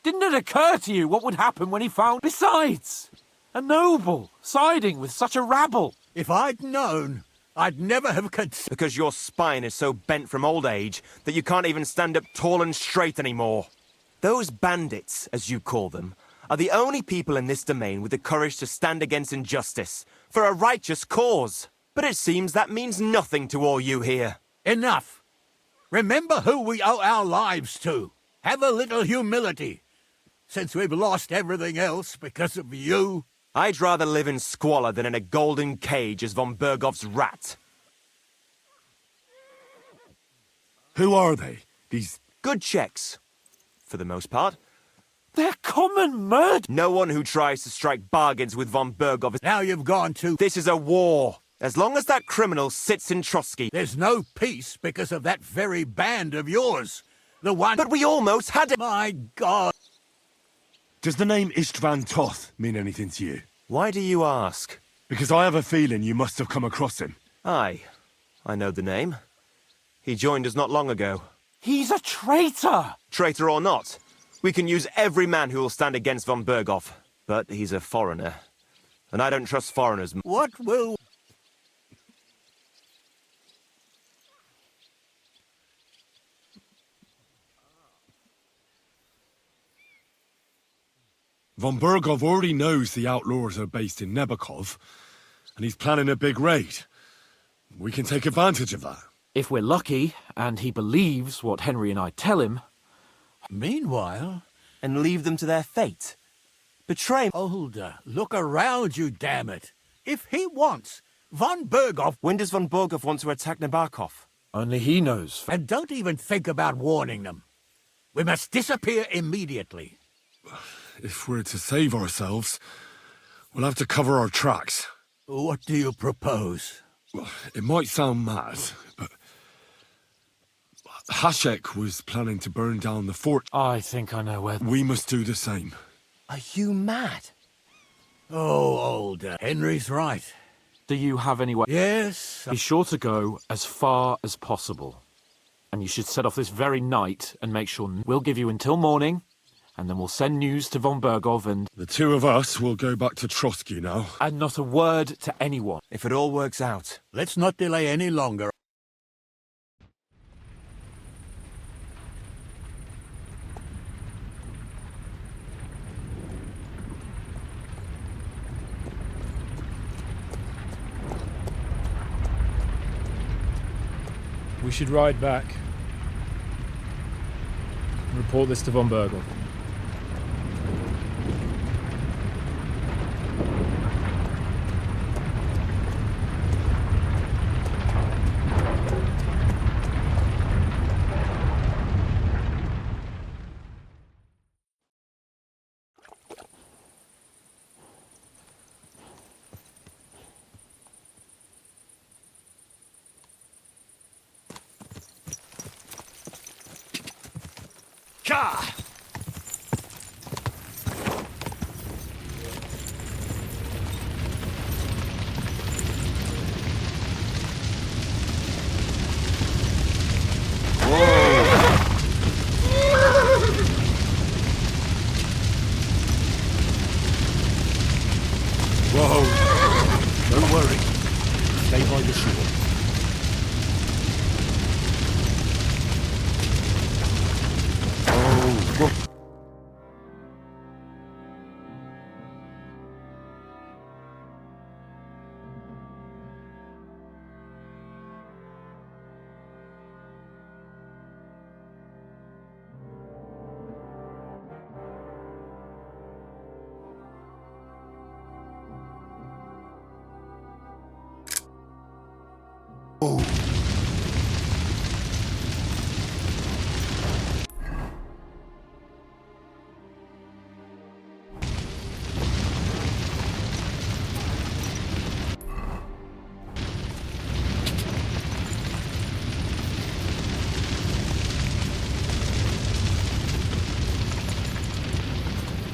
Didn't it occur to you what would happen when he found... Besides, a noble siding with such a rabble. If I'd known, I'd never have considered... Because your spine is so bent from old age that you can't even stand up tall and straight anymore. Those bandits, as you call them, are the only people in this domain with the courage to stand against injustice, for a righteous cause. But it seems that means nothing to all you here. Enough. Remember who we owe our lives to. Have a little humility. Since we've lost everything else because of you. I'd rather live in squalor than in a golden cage as von Berghoff's rat. Who are they? These... Good checks. For the most part. They're common murder. No one who tries to strike bargains with von Berghoff is... Now you've gone too... This is a war. As long as that criminal sits in Trotsky. There's no peace because of that very band of yours. The one... But we almost had it. My God. Does the name Istvan Toth mean anything to you? Why do you ask? Because I have a feeling you must have come across him. Aye. I know the name. He joined us not long ago. He's a traitor! Traitor or not, we can use every man who will stand against von Berghoff. But he's a foreigner. And I don't trust foreigners. What will... Von Berghoff already knows the outlaws are based in Nebakov, and he's planning a big raid. We can take advantage of that. If we're lucky, and he believes what Henry and I tell him... Meanwhile... And leave them to their fate. Betray... Older, look around you, damn it. If he wants, von Berghoff... When does von Berghoff want to attack Nebakov? Only he knows. And don't even think about warning them. We must disappear immediately. If we're to save ourselves, we'll have to cover our tracks. What do you propose? Well, it might sound mad, but... Hashek was planning to burn down the fort. I think I know where... We must do the same. Are you mad? Oh, Older, Henry's right. Do you have any way... Yes? Be sure to go as far as possible. And you should set off this very night and make sure... We'll give you until morning, and then we'll send news to von Bergov and... The two of us will go back to Trotsky now. And not a word to anyone. If it all works out. Let's not delay any longer. We should ride back and report this to von Bergov. Ka! Whoa! Don't worry. Stay by the shore.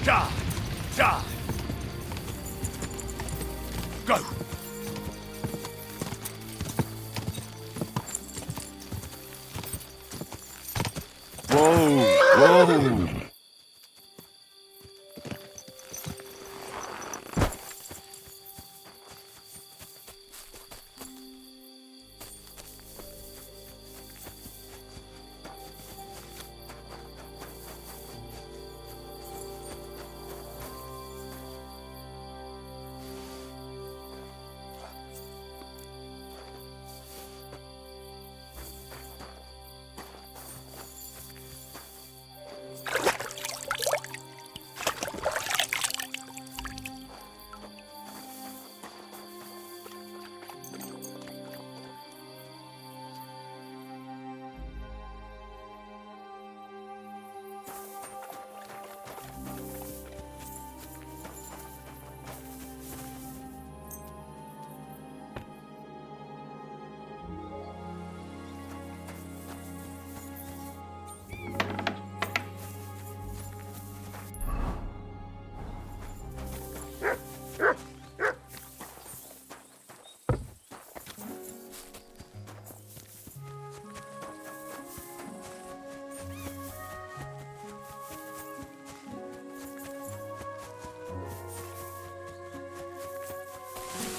Da! Da! Go! Whoa! Whoa!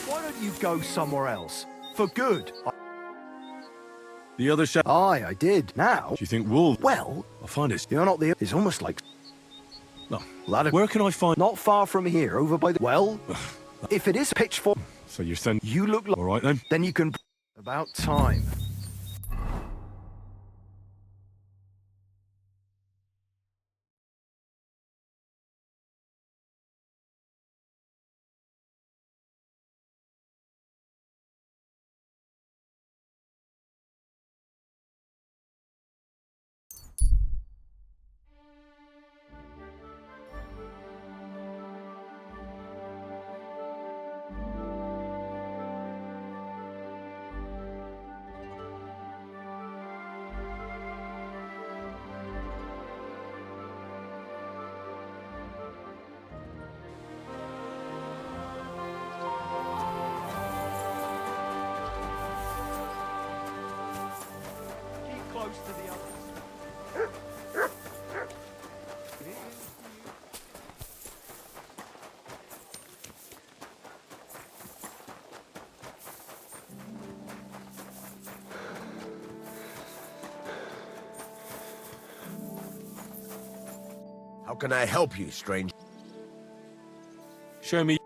Why don't you go somewhere else? For good. The other chef. Aye, I did. Now? Do you think wolves? Well, I find it. you're not the... It's almost like... No. Lad, Where can I find? not far from here, over by the... Well, if it is pitchfork... So you're saying You look like... all right then? Then you can... About time. Keep close to the others. How can I help you, stranger? Show me.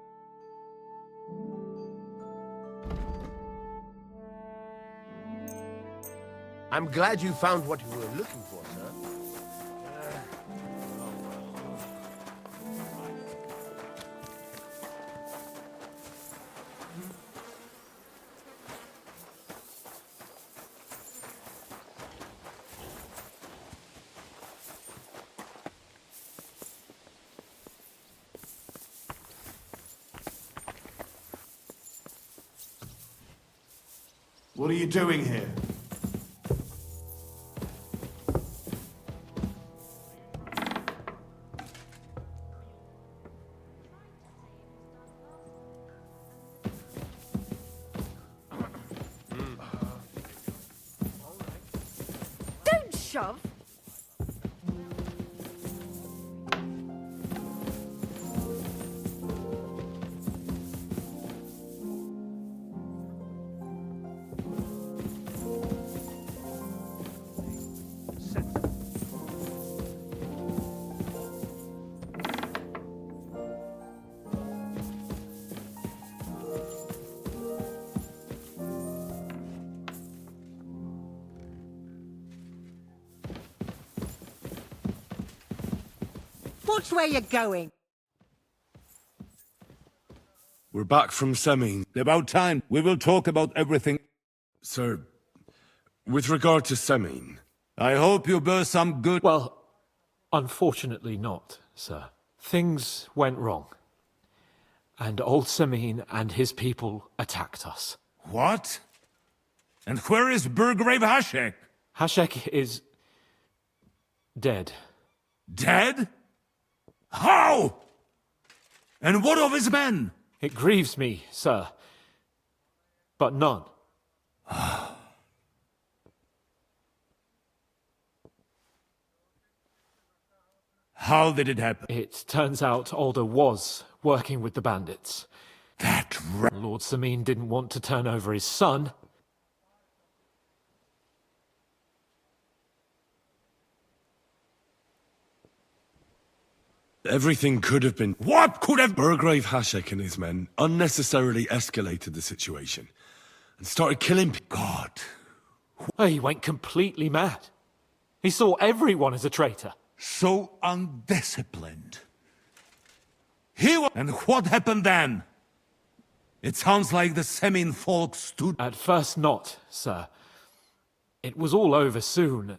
I'm glad you found what you were looking for, sir. What are you doing here? Don't shove! Watch where you're going. We're back from Seline. About time. We will talk about everything. Sir, with regard to Seline, I hope you bear some good... Well, unfortunately not, sir. Things went wrong. And old Seline and his people attacked us. What? And where is Burgrave Hashek? Hashek is... dead. Dead? How? And what of his men? It grieves me, sir. But none. How did it happen? It turns out Alder was working with the bandits. Lord Seline didn't want to turn over his son. everything could have been... What could have... Burgrave Hashek and his men unnecessarily escalated the situation and started killing people. God. He went completely mad. He saw everyone as a traitor. So undisciplined. And what happened then? It sounds like the Seline folk stood... At first not, sir. It was all over soon.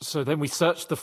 So then we searched the...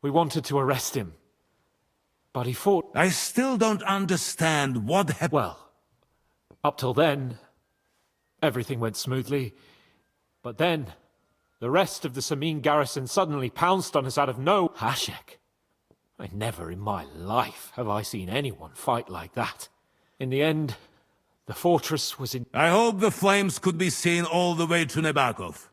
We wanted to arrest him. But he fought... I still don't understand what happened. Well, up till then, everything went smoothly. But then, the rest of the Seline garrison suddenly pounced on us out of no... Hashek. Never in my life have I seen anyone fight like that. In the end, the fortress was in... I hope the flames could be seen all the way to Nebakov.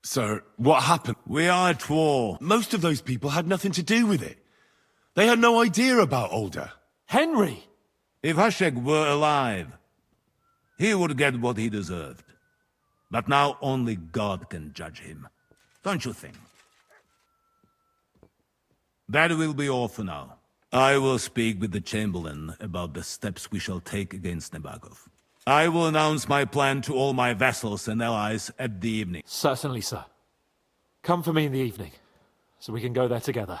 Sir, what happened? We are at war. Most of those people had nothing to do with it. They had no idea about Older. Henry! If Hashek were alive, he would get what he deserved. But now only God can judge him. Don't you think? That will be all for now. I will speak with the Chamberlain about the steps we shall take against Nebagov. I will announce my plan to all my vassals and allies at the evening. Certainly, sir. Come for me in the evening, so we can go there together.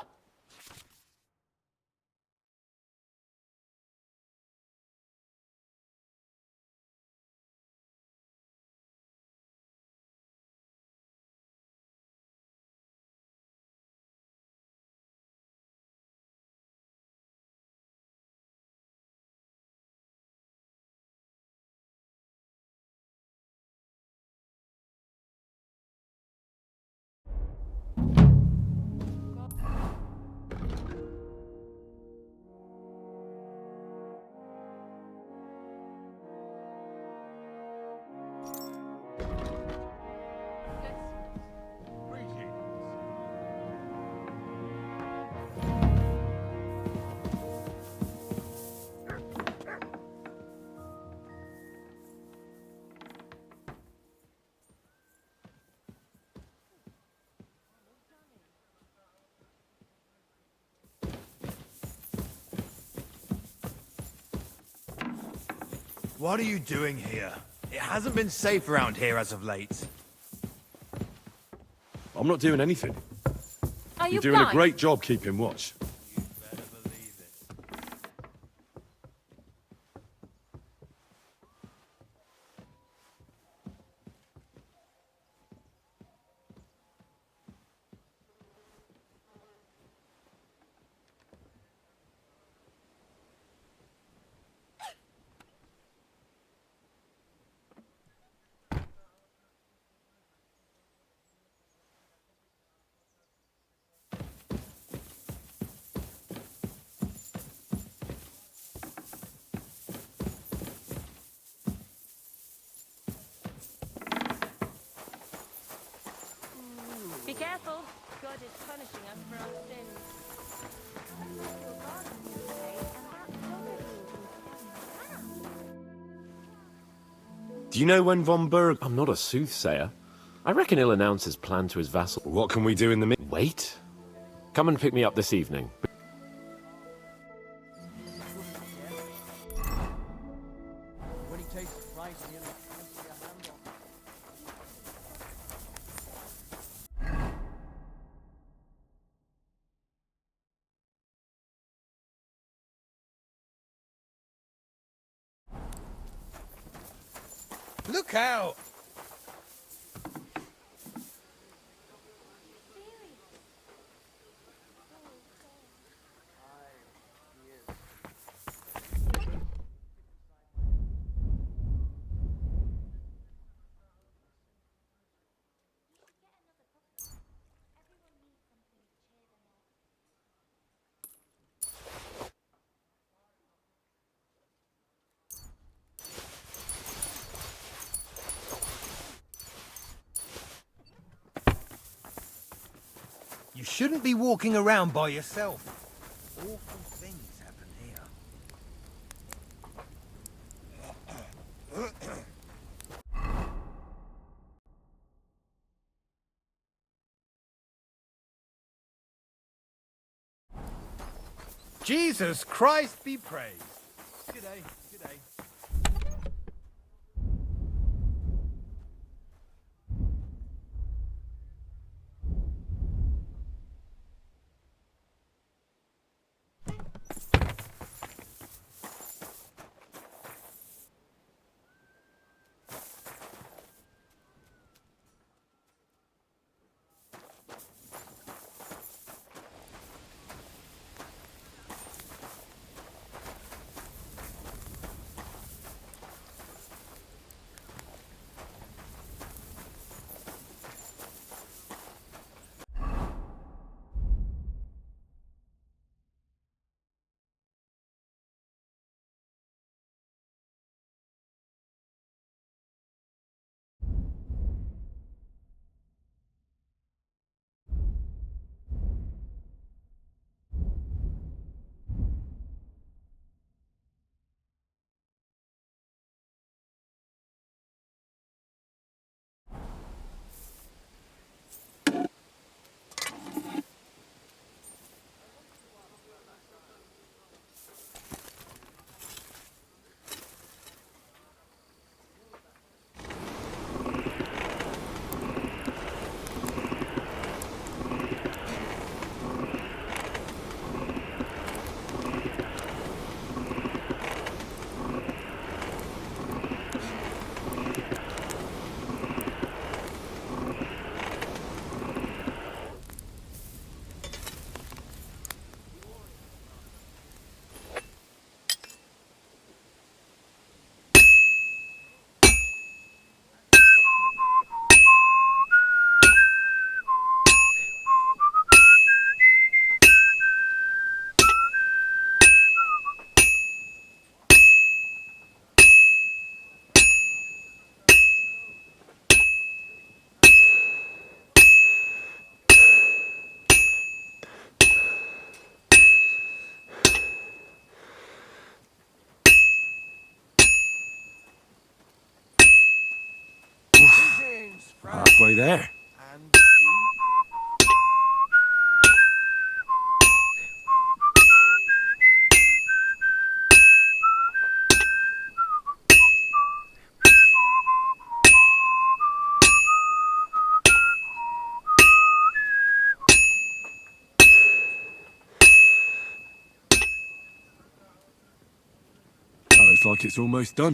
What are you doing here? It hasn't been safe around here as of late. I'm not doing anything. Are you You're doing blind? a great job keeping watch. Be careful. God is punishing us for our sins. Do you know when von Berg... I'm not a soothsayer. I reckon he'll announce his plan to his vassal. What can we do in the Wait. Come and pick me up this evening. When he tastes rice, nearly fancy a hand on. Look out! You shouldn't be walking around by yourself. Awful things happen here. Jesus Christ be praised. G'day, g'day. Halfway there. That looks like it's almost done.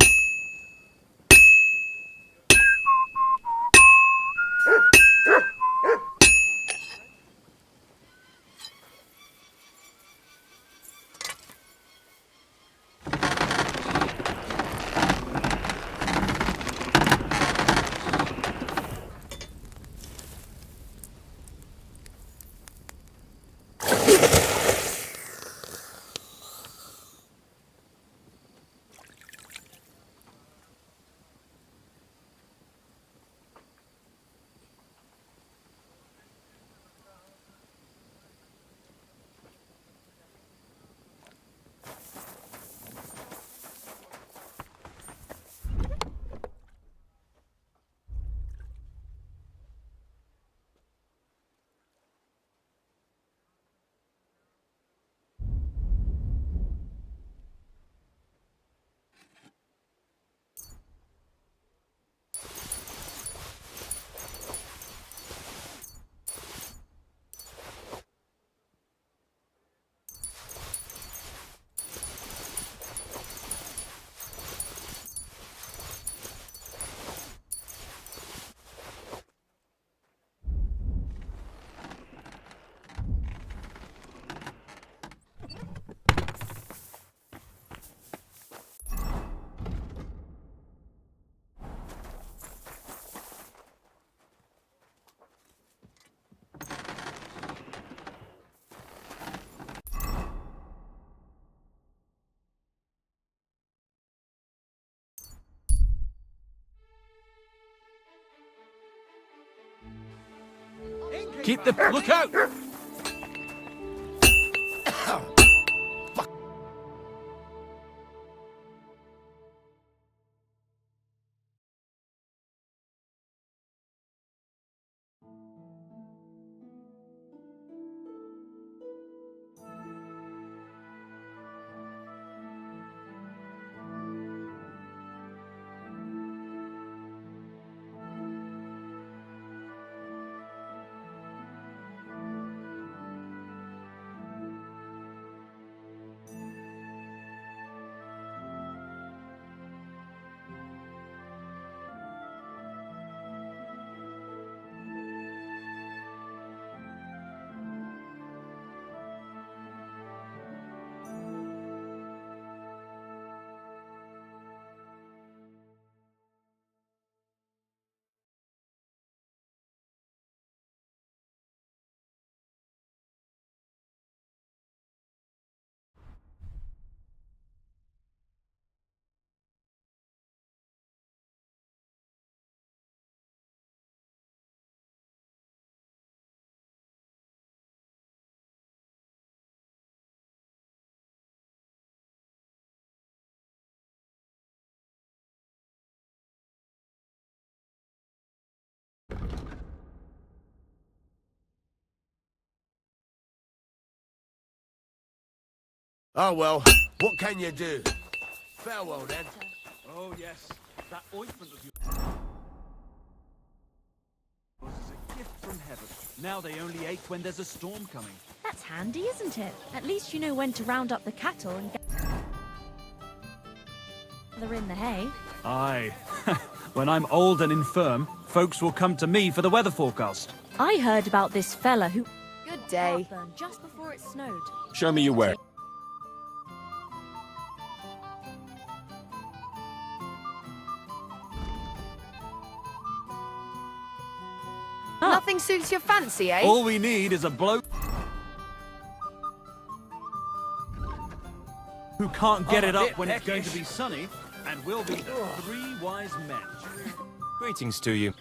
Keep the... Look out! Oh well, what can you do? Farewell then. Oh, yes. That ointment of yours is a gift from heaven. Now they only ache when there's a storm coming. That's handy, isn't it? At least you know when to round up the cattle and gather in the hay. Aye. When I'm old and infirm, folks will come to me for the weather forecast. I heard about this fella who... Good day. Heartburn just before it snowed. Show me your way. Nothing suits your fancy, eh? All we need is a bloke who can't get it up when it's going to be sunny, and we'll be the three wise men. Greetings to you.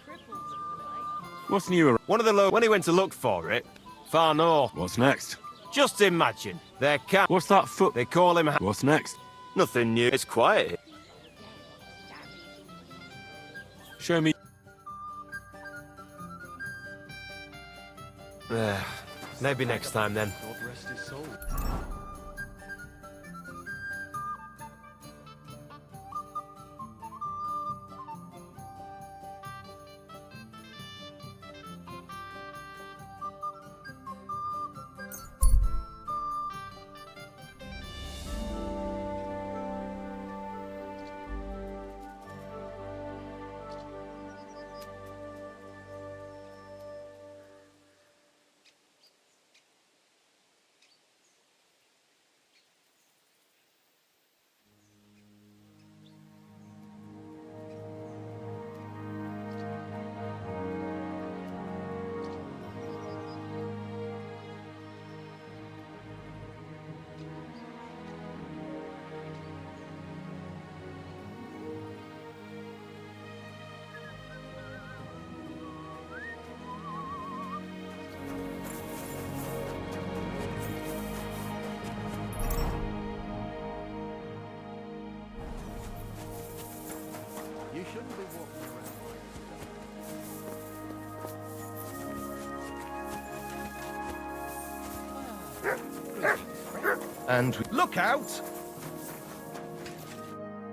What's new? One of the when he went to look for it, far north. What's next? Just imagine. Their camp. What's that foot? They call him... What's next? Nothing new. It's quiet. Show me. Maybe next time then. God rest his soul. You shouldn't be walking around. And Look out!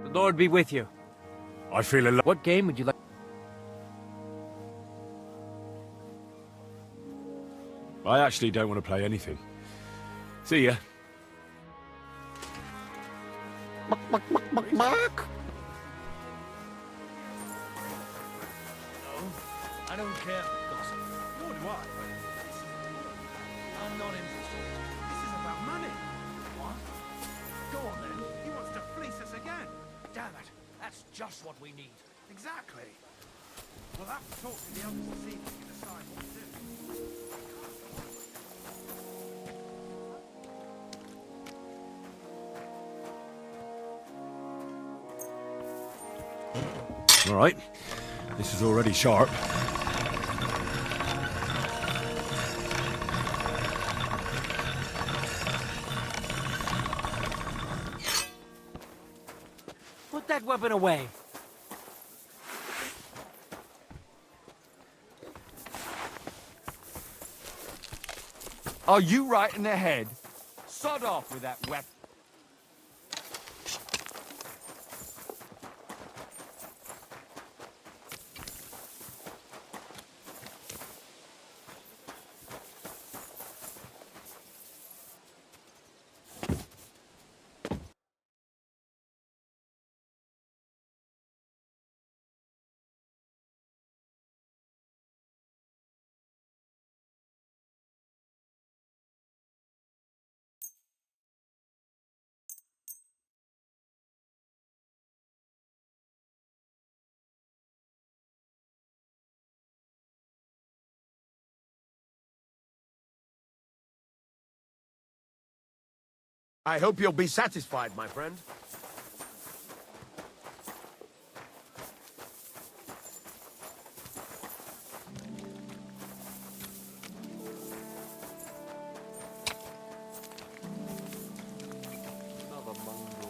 the Lord be with you. I feel a What game would you like? I actually don't want to play anything. See ya. I don't care for gossip. Nor do I. I'm not interested. This is about money. What? Go on then. He wants to fleece us again. Damn it. That's just what we need. Exactly. We'll have to talk to the others to see if we can decide what to do. All right. This is already sharp. Put that weapon away. Are you right in the head? Sod off with that weapon. I hope you'll be satisfied, my friend. Another mongrel.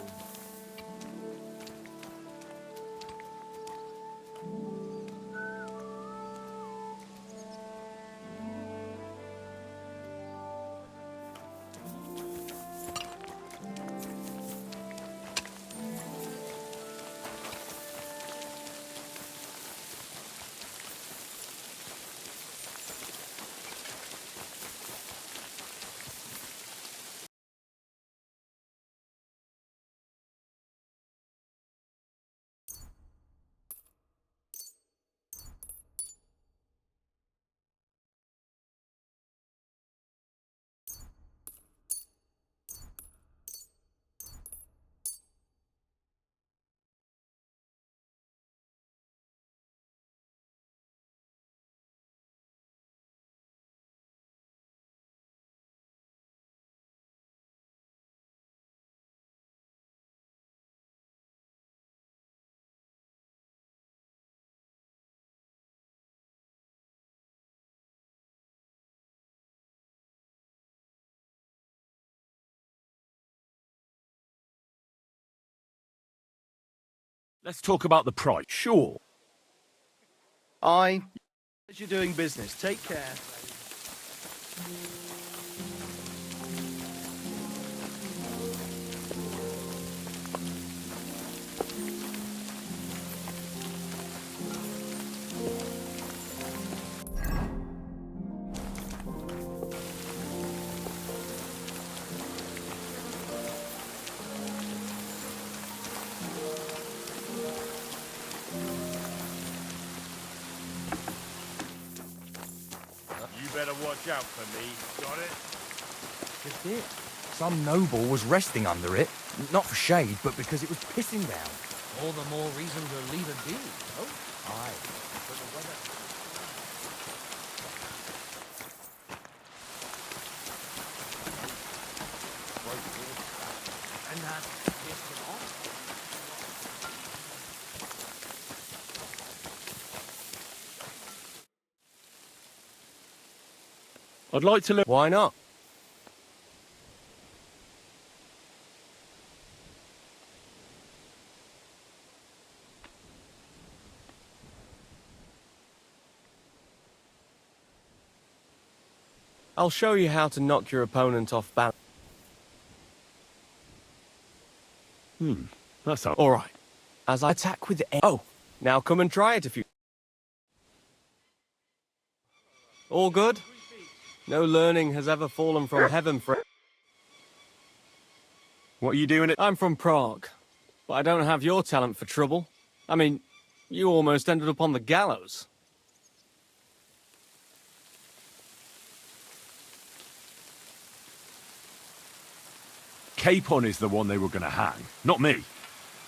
Let's talk about the price. Sure. As you're doing business, take care. You better watch out for me. Got it? Just it. Some noble was resting under it. Not for shade, but because it was pissing down. All the more reason to leave it be. Oh, Aye. But the weather... and that pissed it off. I'd like to look. Why not? I'll show you how to knock your opponent off balance. That's all. All right. As I attack with the... Oh, now come and try it if you... All good? No learning has ever fallen from heaven for... What are you doing? I'm from Prague, but I don't have your talent for trouble. I mean, you almost ended up on the gallows. Capon is the one they were going to hang, not me.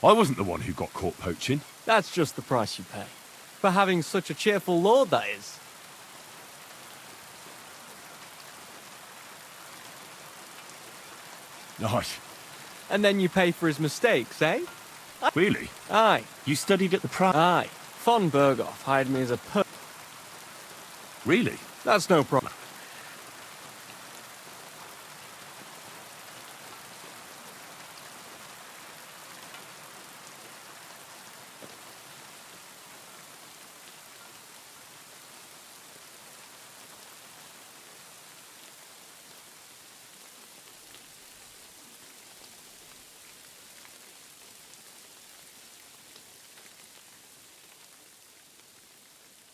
I wasn't the one who got caught poaching. That's just the price you pay. For having such a cheerful lord, that is. Nice. And then you pay for his mistakes, eh? Really? Aye. You studied at the Prague? Aye. Von Berghoff hired me as a Really? That's no problem.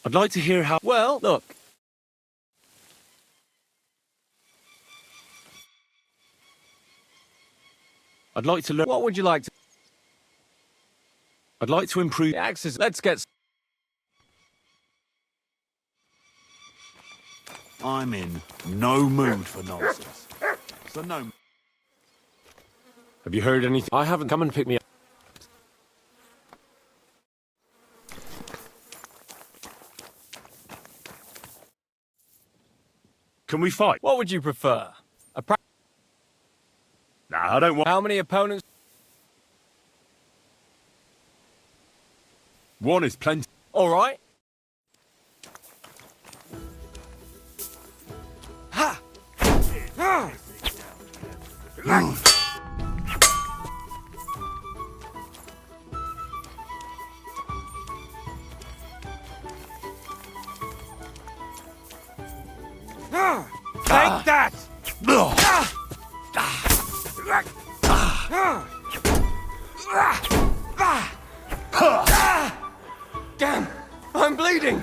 I'd like to hear how... Well, look. I'd like to learn... What would you like to... I'd like to improve... The axes. Let's get... I'm in no mood for nonsense. So no... Have you heard anything? I haven't. Come and pick me up. Can we fight? What would you prefer? Nah, I don't want... How many opponents? One is plenty. All right. Ha! Take that! Damn! I'm bleeding!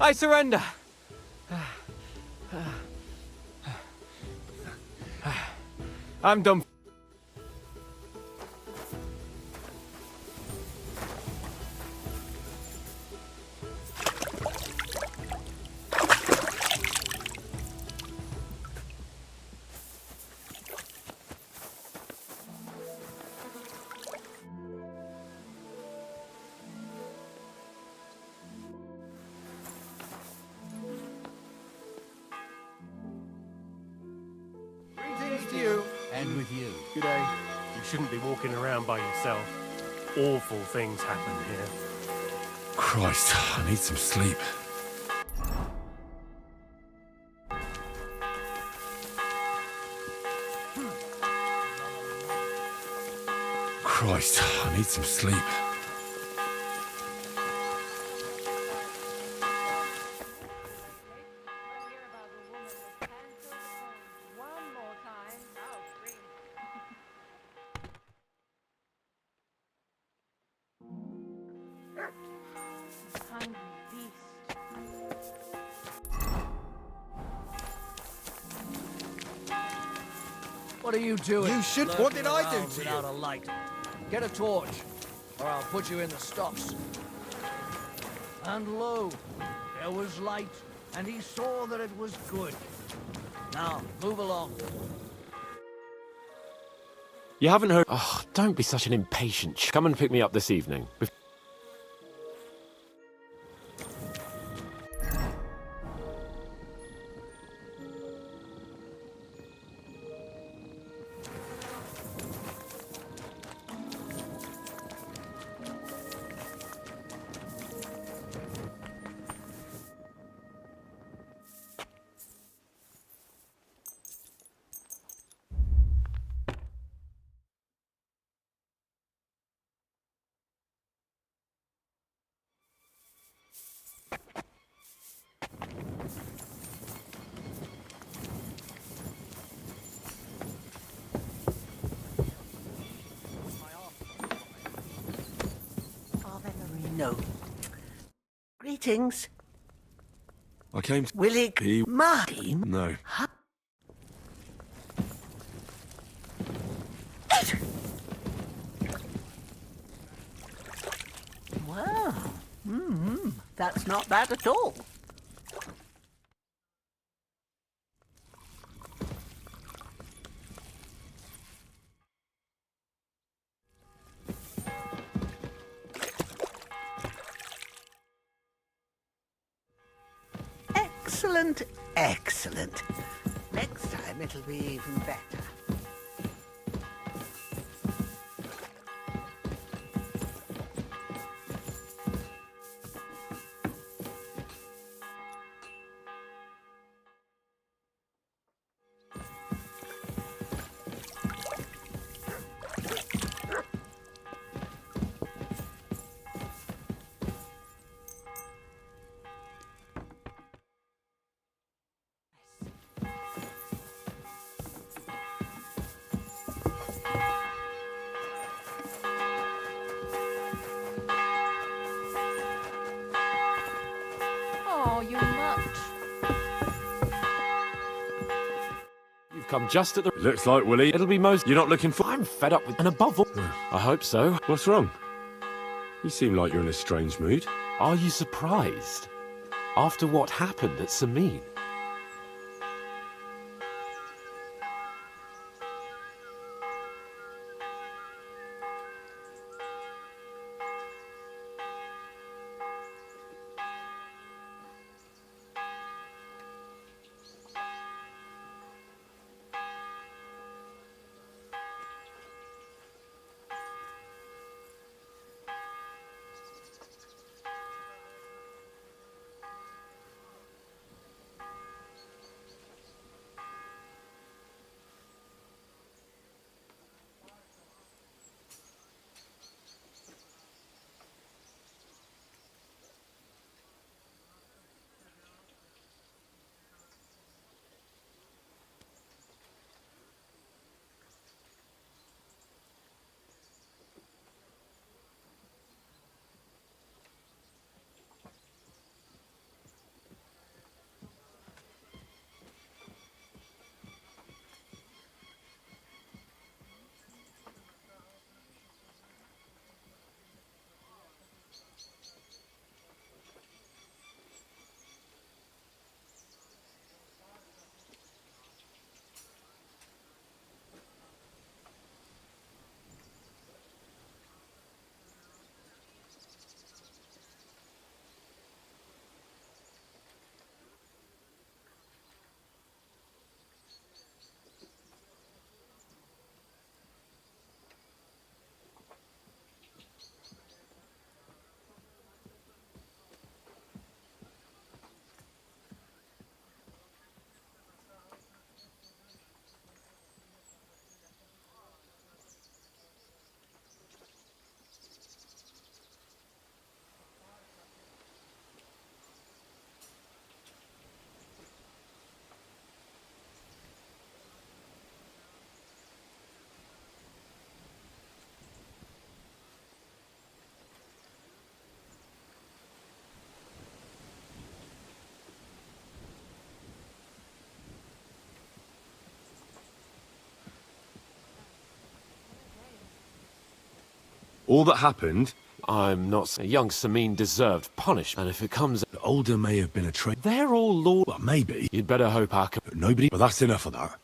I surrender! I'm done. Greetings to you. And with you. Good day. You shouldn't be walking around by yourself. Awful things happen here. Christ, I need some sleep. Christ. Christ, I need some sleep. One more time. I'll scream. Hungry beast. What are you doing? You should- lurking What did I do around to without you? a light? Get a torch, or I'll put you in the stocks. And lo, there was light, and he saw that it was good. Now, move along. You haven't heard. Oh, don't be such an impatient. Come and pick me up this evening. No. Greetings. I came to... Willig Martin? No. Wow. That's not bad at all. Excellent, excellent. Next time it'll be even better. Oh, you mutt. You've come just at the. Looks like, Willie, It'll be most. you're not looking for... I'm fed up with. And above all. I hope so. What's wrong? You seem like you're in a strange mood. Are you surprised? After what happened at Seline? All that happened... I'm not... Young Seline deserved punishment, and if it comes... The older may have been a traitor. They're all law... Well, maybe. You'd better hope our... But nobody... Well, that's enough of that.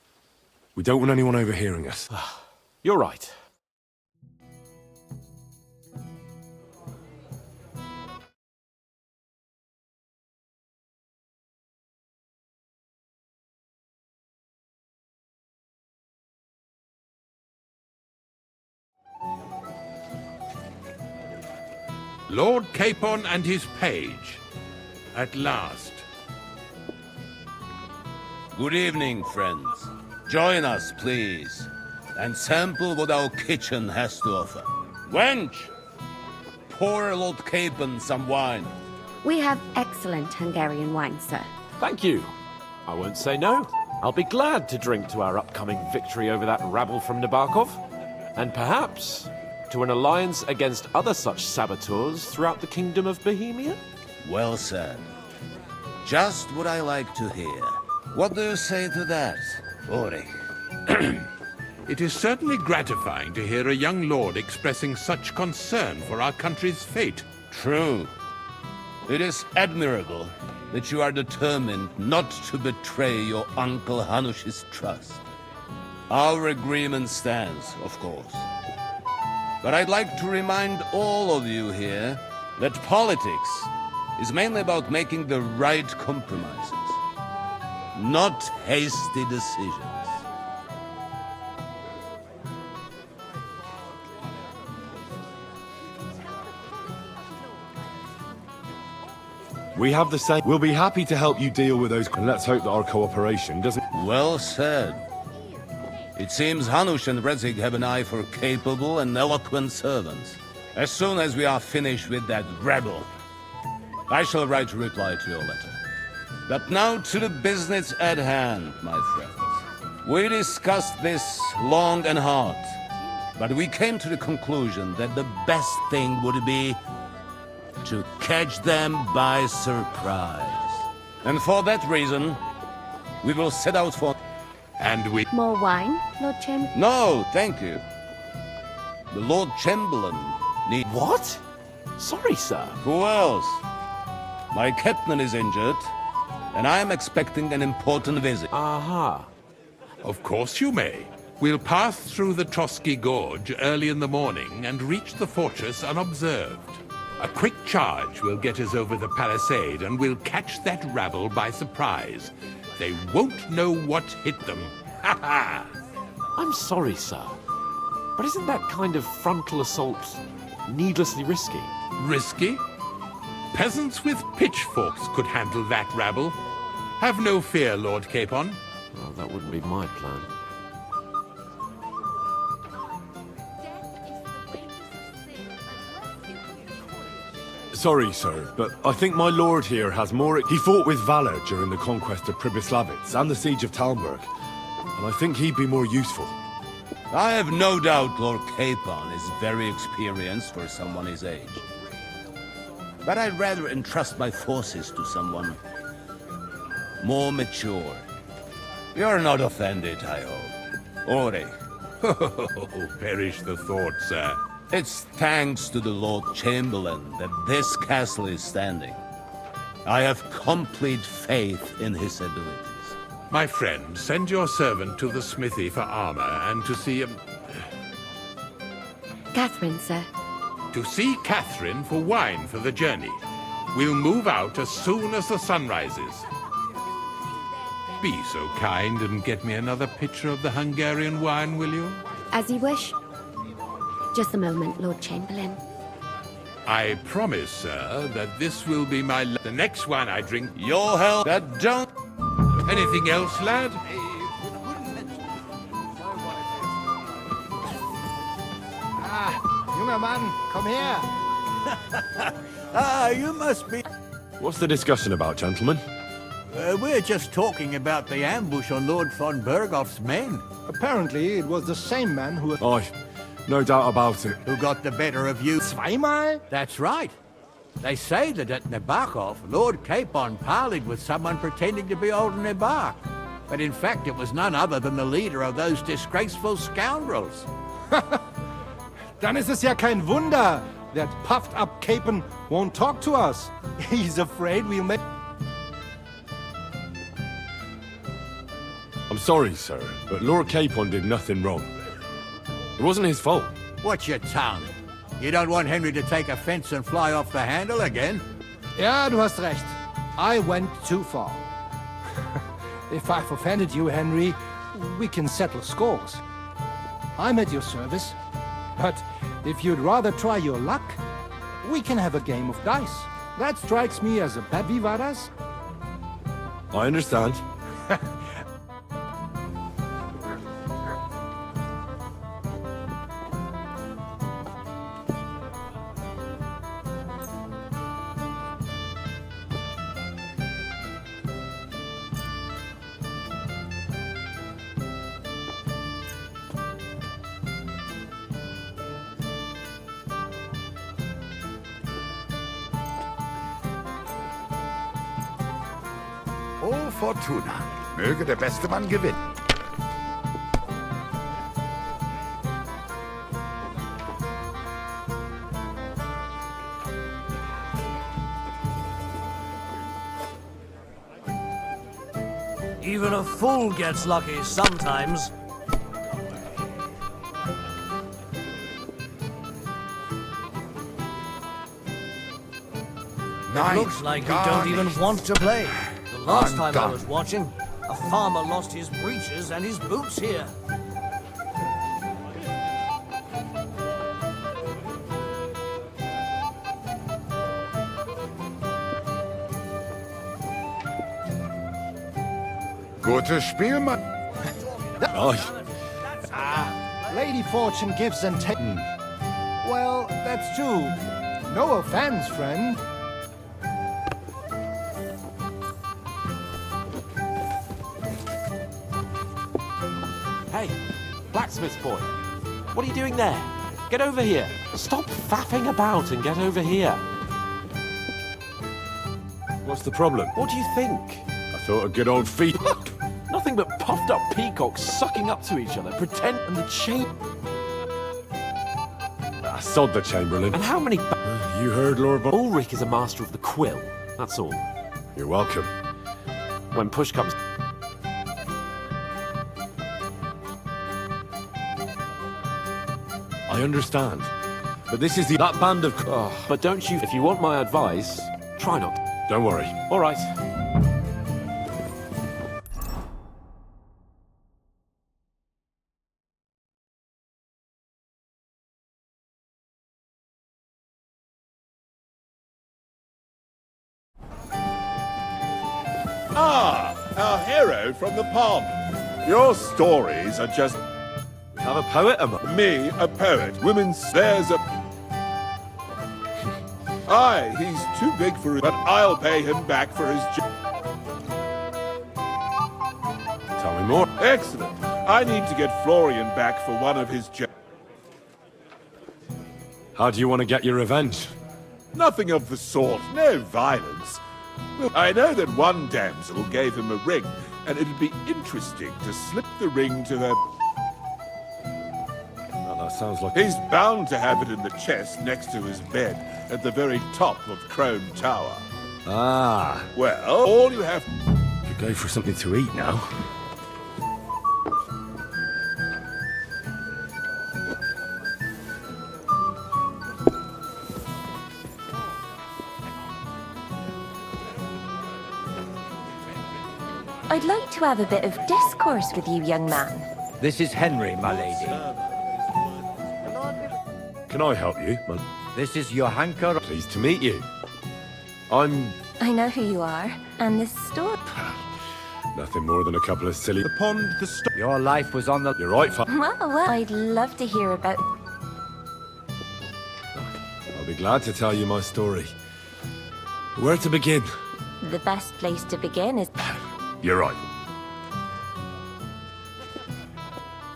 We don't want anyone overhearing us. You're right. Lord Capon and his page. At last. Good evening, friends. Join us, please, and sample what our kitchen has to offer. Wench! Pour Lord Capon some wine. We have excellent Hungarian wine, sir. Thank you. I won't say no. I'll be glad to drink to our upcoming victory over that rabble from Nabokov. And perhaps to an alliance against other such saboteurs throughout the Kingdom of Bohemia? Well said. Just what I like to hear. What do you say to that, Ulrich? It is certainly gratifying to hear a young lord expressing such concern for our country's fate. True. It is admirable that you are determined not to betray your Uncle Hanush's trust. Our agreement stands, of course. But I'd like to remind all of you here that politics is mainly about making the right compromises, not hasty decisions. We have the same... We'll be happy to help you deal with those... And let's hope that our cooperation doesn't... Well said. It seems Hanush and Rezig have an eye for capable and eloquent servants. As soon as we are finished with that rebel, I shall write a reply to your letter. But now to the business at hand, my friends. We discussed this long and hard, but we came to the conclusion that the best thing would be to catch them by surprise. And for that reason, we will set out for... And we... More wine, Lord Chamberlain? No, thank you. The Lord Chamberlain needs... What? Sorry, sir. Who else? My captain is injured, and I am expecting an important visit. Aha. Of course you may. We'll pass through the Trotsky Gorge early in the morning and reach the fortress unobserved. A quick charge will get us over the palisade, and we'll catch that rabble by surprise. They won't know what hit them. Ha ha! I'm sorry, sir, but isn't that kind of frontal assault needlessly risky? Risky? Peasants with pitchforks could handle that rabble. Have no fear, Lord Capon. Well, that wouldn't be my plan. Sorry, sir, but I think my lord here has more... He fought with valor during the conquest of Pribyslavitz and the siege of Talmberg, and I think he'd be more useful. I have no doubt Lord Capon is very experienced for someone his age. But I'd rather entrust my forces to someone more mature. You're not offended, I hope. Ulrich. Oh, perish the thought, sir. It's thanks to the Lord Chamberlain that this castle is standing. I have complete faith in his abilities. My friend, send your servant to the smithy for armor and to see... Catherine, sir. To see Catherine for wine for the journey. We'll move out as soon as the sun rises. Be so kind and get me another pitcher of the Hungarian wine, will you? As you wish. Just a moment, Lord Chamberlain. I promise, sir, that this will be the next one I drink. Your help that don't... Anything else, lad? Junger Mann, come here. You must be... What's the discussion about, gentlemen? We're just talking about the ambush on Lord von Bergoff's men. Apparently, it was the same man who... Aye, no doubt about it. Who got the better of you. Zweimal? That's right. They say that at Nabokov, Lord Capon parleyed with someone pretending to be old Nabok. But in fact, it was none other than the leader of those disgraceful scoundrels. Dann ist es ja kein Wunder that puffed-up Capon won't talk to us. He's afraid we'll make... I'm sorry, sir, but Lord Capon did nothing wrong. It wasn't his fault. Watch your tongue. You don't want Henry to take offense and fly off the handle again? Ja, du hast recht. I went too far. If I've offended you, Henry, we can settle scores. I'm at your service. But if you'd rather try your luck, we can have a game of dice. That strikes me as a bet. Vivaras? I understand. Oh, Fortuna. Möge der beste Mann gewinnen. Even a fool gets lucky sometimes. It looks like you don't even want to play. The last time I was watching, a farmer lost his breeches and his boots here. Gutes Spiel, Mann. Lady Fortune gives and takes. Well, that's true. No offense, friend. Hey, blacksmith's boy. What are you doing there? Get over here. Stop faffing about and get over here. What's the problem? What do you think? I thought a good old feet. Nothing but puffed up peacocks sucking up to each other, pretend and the chain. I sod the Chamberlain. And how many... You heard, Lord Ulrich is a master of the quill, that's all. You're welcome. When push comes... I understand. But this is that band of... Oh, but don't you... If you want my advice, try not... Don't worry. All right. Ah, our hero from the pond. Your stories are just... Have a poet among... Me, a poet. Women's... There's a... Aye, he's too big for it, but I'll pay him back for his job. Tell me more. Excellent. I need to get Florian back for one of his jobs. How do you want to get your revenge? Nothing of the sort. No violence. Well, I know that one damsel gave him a ring, and it'd be interesting to slip the ring to her... Well, that sounds like... He's bound to have it in the chest next to his bed, at the very top of Crone Tower. Ah. Well, all you have... Could go for something to eat now. I'd like to have a bit of discourse with you, young man. This is Henry, my lady. Can I help you? This is Johanka. Pleased to meet you. I'm... I know who you are, and this store... Nothing more than a couple of silly... The pond, the store... Your life was on the... You're right, Well, I'd love to hear about... I'll be glad to tell you my story. Where to begin? The best place to begin is... You're right.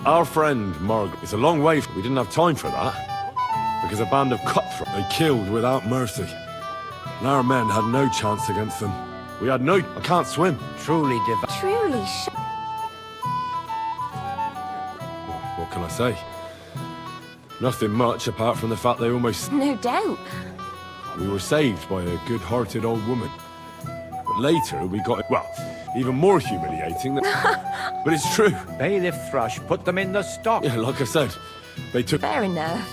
Our friend, Margaret, it's a long way. We didn't have time for that. Because a band of cutthroats they killed without mercy. And our men had no chance against them. We had no... I can't swim. Truly Truly What can I say? Nothing much apart from the fact they almost... No doubt. We were saved by a good-hearted old woman. But later we got... Well, even more humiliating than... But it's true. Bailiff Thrush put them in the stock. Yeah, like I said, they took... Fair enough.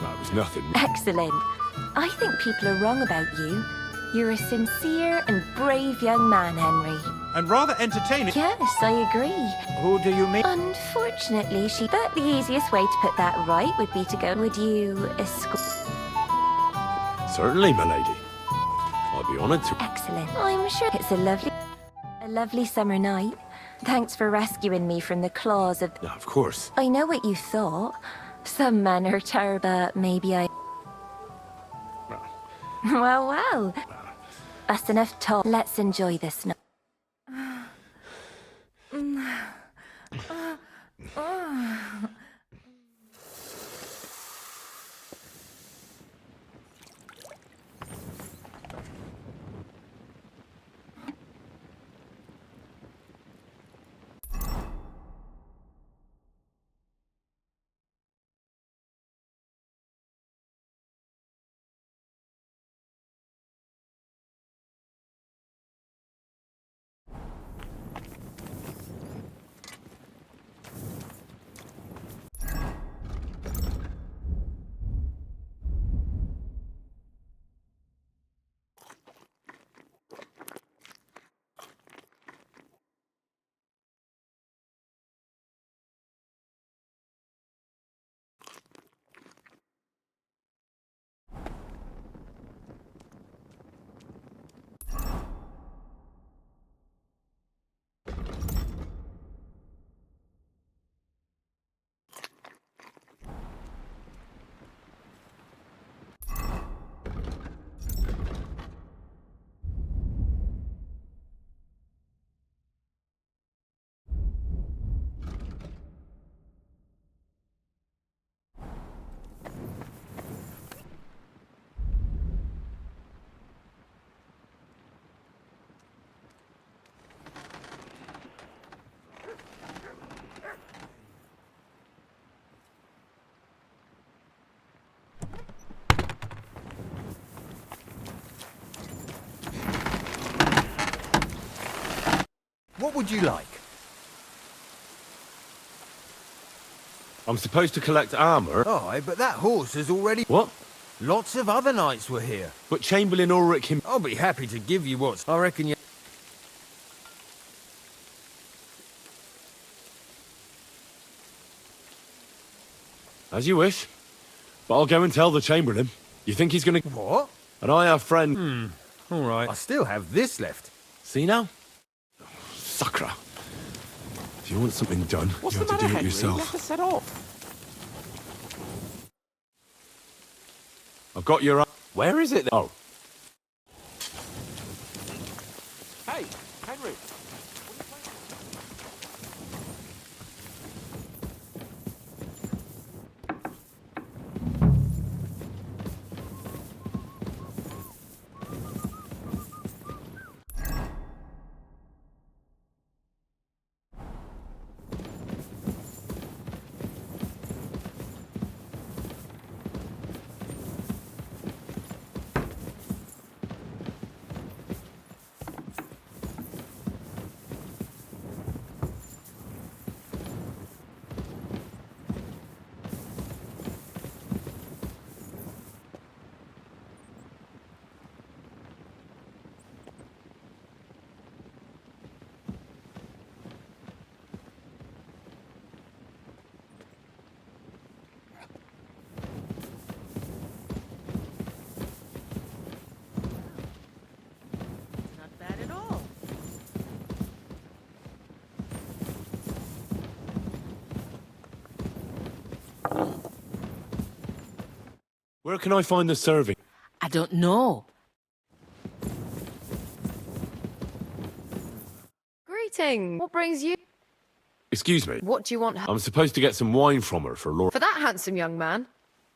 That was nothing. Excellent. I think people are wrong about you. You're a sincere and brave young man, Henry. And rather entertaining. Yes, I agree. Who do you mean? Unfortunately, but the easiest way to put that right would be to go. Would you escort? Certainly, my lady. I'd be honoured to. Excellent. I'm sure it's a lovely summer night. Thanks for rescuing me from the claws of... Yeah, of course. I know what you thought. Some men are terrible, maybe I... Well. That's enough talk. Let's enjoy this night. What would you like? I'm supposed to collect armour. Aye, but that horse has already... What? Lots of other knights were here. But Chamberlain Ulrich him... I'll be happy to give you what... I reckon you... As you wish. But I'll go and tell the Chamberlain. You think he's gonna... What? And I have friend... All right. I still have this left. See now? Oh, Sucra. If you want something done, What's you the have to matter, do it Henry? yourself. Let us set off. I've got your... Where is it then? Oh. Hey, Henry. Where can I find the serving? I don't know. Greeting. What brings you? Excuse me. What do you want? I'm supposed to get some wine from her for Lord... For that handsome young man?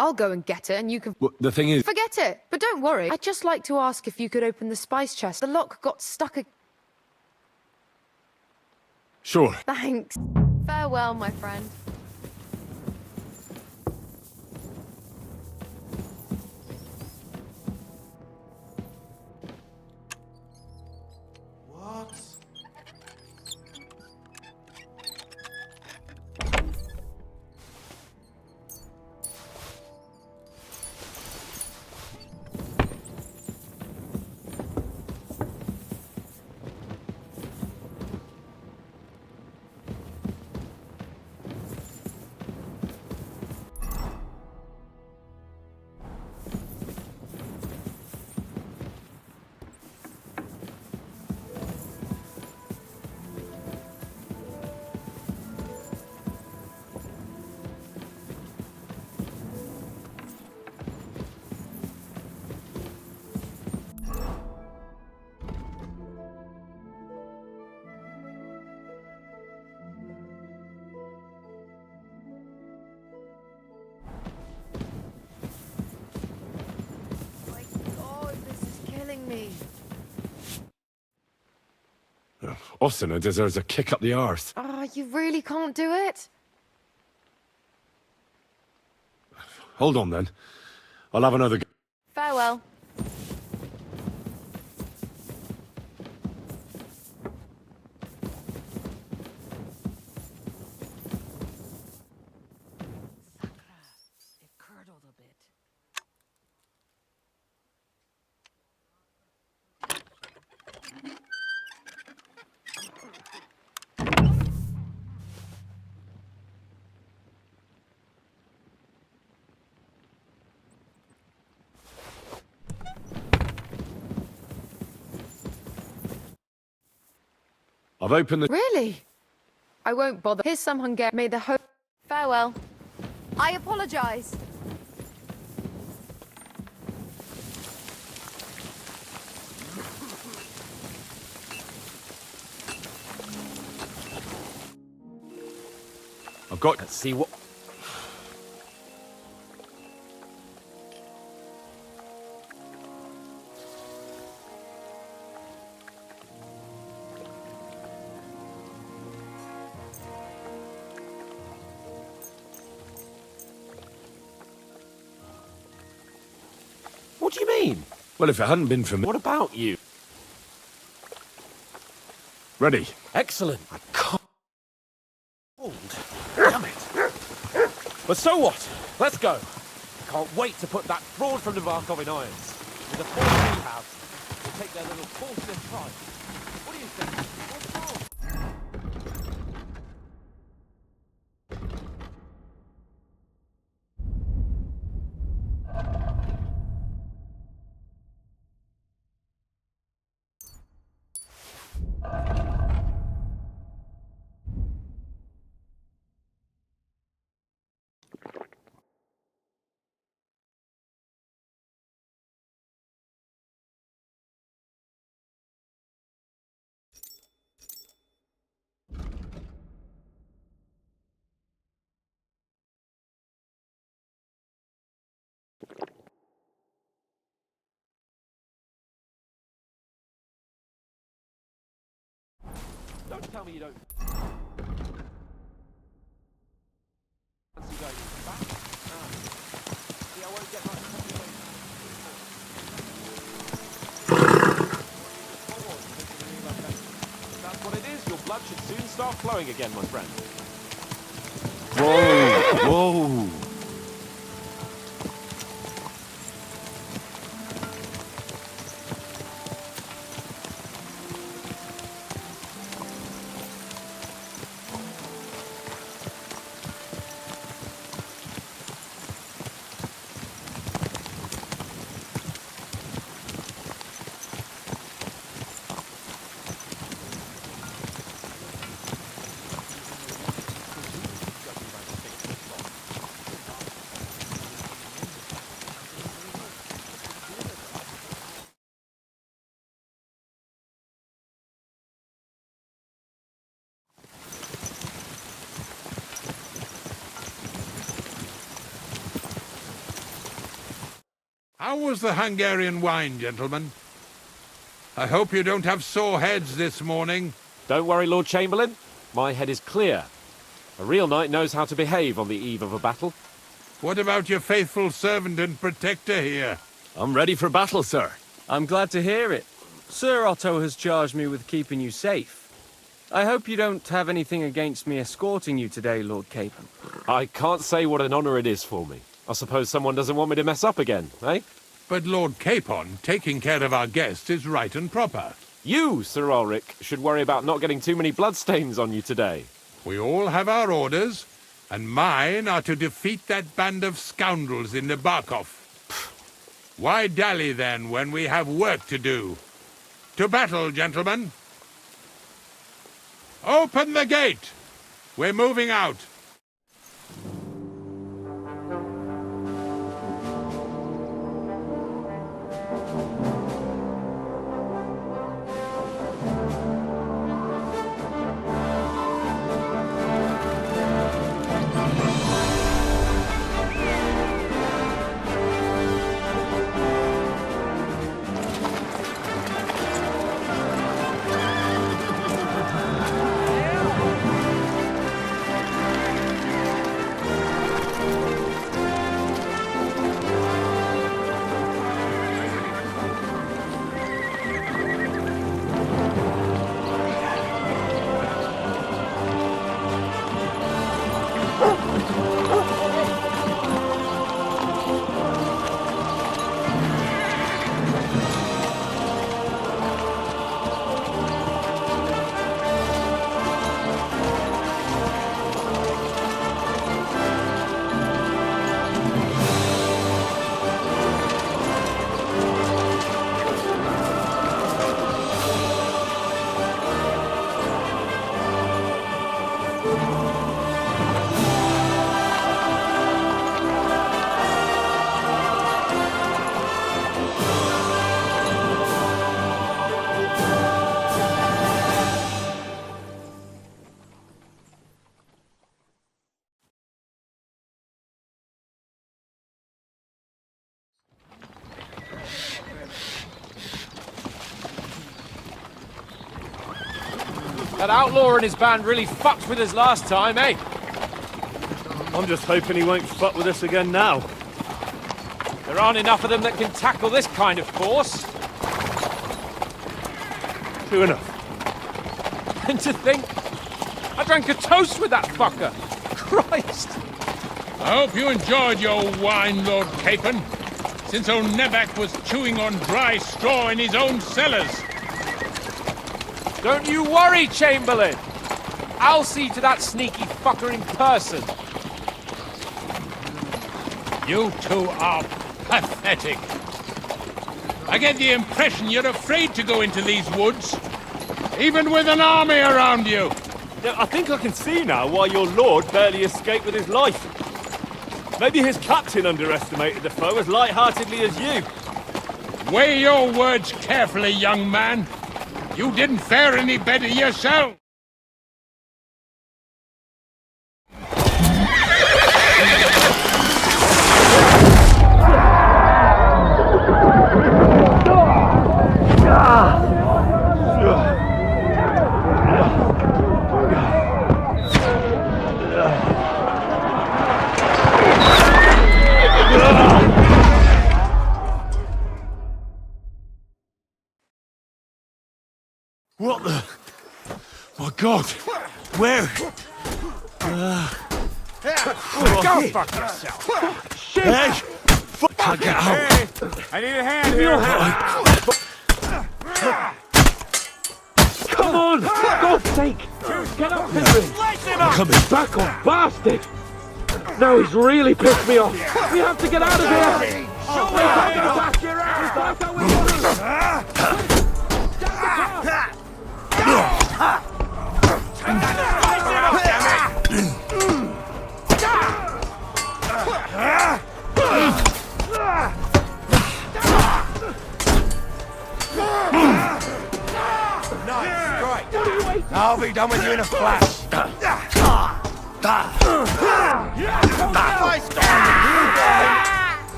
I'll go and get it and you can... Well, the thing is... Forget it! But don't worry. I'd just like to ask if you could open the spice chest. The lock got stuck... Sure. Thanks. Farewell, my friend. What? My God, this is killing me. Osina deserves a kick up the arse. Ah, you really can't do it? Hold on then. I'll have another go. Farewell. It curdled a bit. I've opened the... Really? I won't bother. Here's some Hungarian. May the hope. Farewell. I apologize. I've got... Let's see what... What do you mean? Well, if it hadn't been for me... What about you? Ready. Excellent. I can't... Hold. Damn it. But so what? Let's go. Can't wait to put that fraud from Navarkov in irons. With the force we have, we'll take their little porcelain pride. What do you think? What's wrong? Don't tell me you don't... Fancy going back? See, I won't get much continuation. If that's what it is, your blood should soon start flowing again, my friend. Whoa! Whoa! How was the Hungarian wine, gentlemen? I hope you don't have sore heads this morning. Don't worry, Lord Chamberlain. My head is clear. A real knight knows how to behave on the eve of a battle. What about your faithful servant and protector here? I'm ready for battle, sir. I'm glad to hear it. Sir Otto has charged me with keeping you safe. I hope you don't have anything against me escorting you today, Lord Capon. I can't say what an honor it is for me. I suppose someone doesn't want me to mess up again, eh? But Lord Capon, taking care of our guests is right and proper. You, Sir Ulrich, should worry about not getting too many bloodstains on you today. We all have our orders, and mine are to defeat that band of scoundrels in Nabokov. Why dally then when we have work to do? To battle, gentlemen! Open the gate! We're moving out. That outlaw and his band really fucked with us last time, eh? I'm just hoping he won't fuck with us again now. There aren't enough of them that can tackle this kind of force. True enough. And to think, I drank a toast with that fucker. Christ! I hope you enjoyed your wine, Lord Capon, since old Nebak was chewing on dry straw in his own cellars. Don't you worry, Chamberlain. I'll see to that sneaky fucker in person. You two are pathetic. I get the impression you're afraid to go into these woods, even with an army around you. Yeah, I think I can see now why your lord barely escaped with his life. Maybe his captain underestimated the foe as light-heartedly as you. Weigh your words carefully, young man. You didn't fare any better yourself. What the? My God! Where? Go fuck yourself! Shit! Hey! Can't get out! Hey, I need a hand here! Come on! God's sake! Get up, Henry! I'm coming! Back off, bastard! Now he's really pissed me off! We have to get out of here! Show me how to back your ass! That's how we do it! I'll be done with you in a flash. On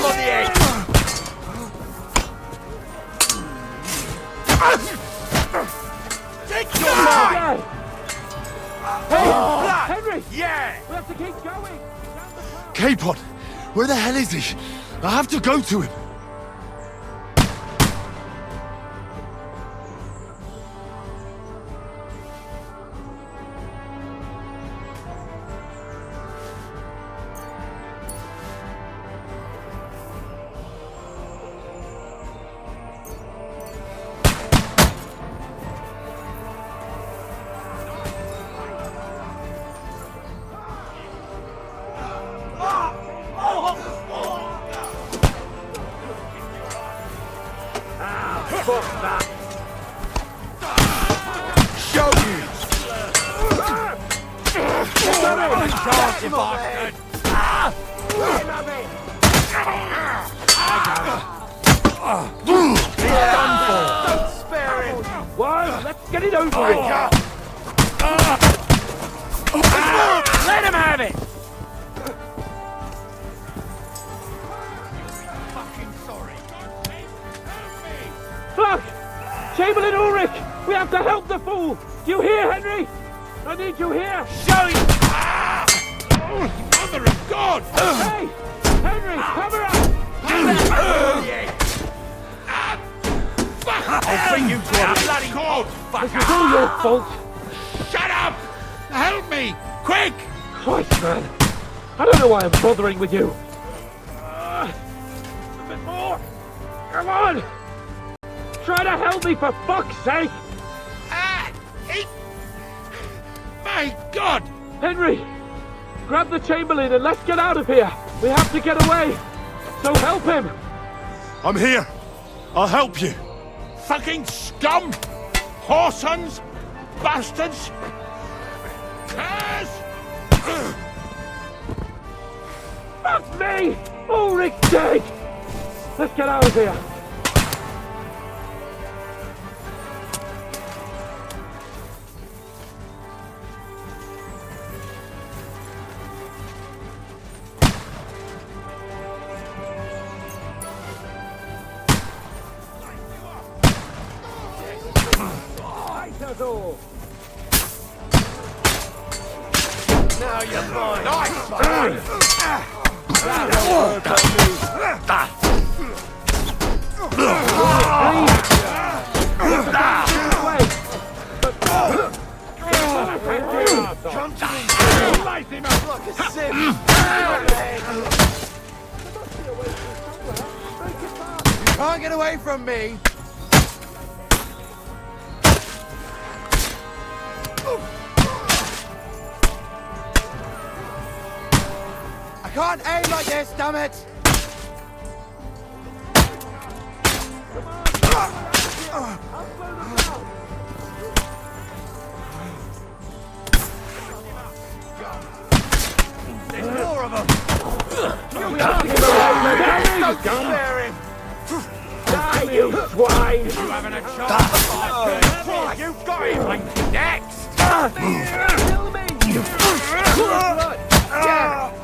the edge. Take your mind. Capon! Where the hell is he? I have to go to him! Let's get it over with. Let him have it! Fuck! Chamberlain Ulrich! We have to help the fool! Do you hear, Henry? I need you here! Show you! Mother of God! Hey! Henry, cover up! I'll bring you to a bloody court! This is all your fault! Shut up! Help me! Quick! Christ, man! I don't know why I'm bothering with you! A bit more! Come on! Try to help me, for fuck's sake! My God! Henry! Grab the Chamberlain and let's get out of here! We have to get away! So help him! I'm here! I'll help you! Fucking scum! Whoresons! Bastards! Curse! Fuck me! Ulrich's dead! Let's get out of here! Now you're mine! Nice! Come to me! Slice him up like a sieve! You can't get away from me! I can't aim like this, damn it! There's more of them! We have to get away! Don't spare him! Die, you swine! You having a chance? You've got him! Next! Kill me! Blood! Damn it!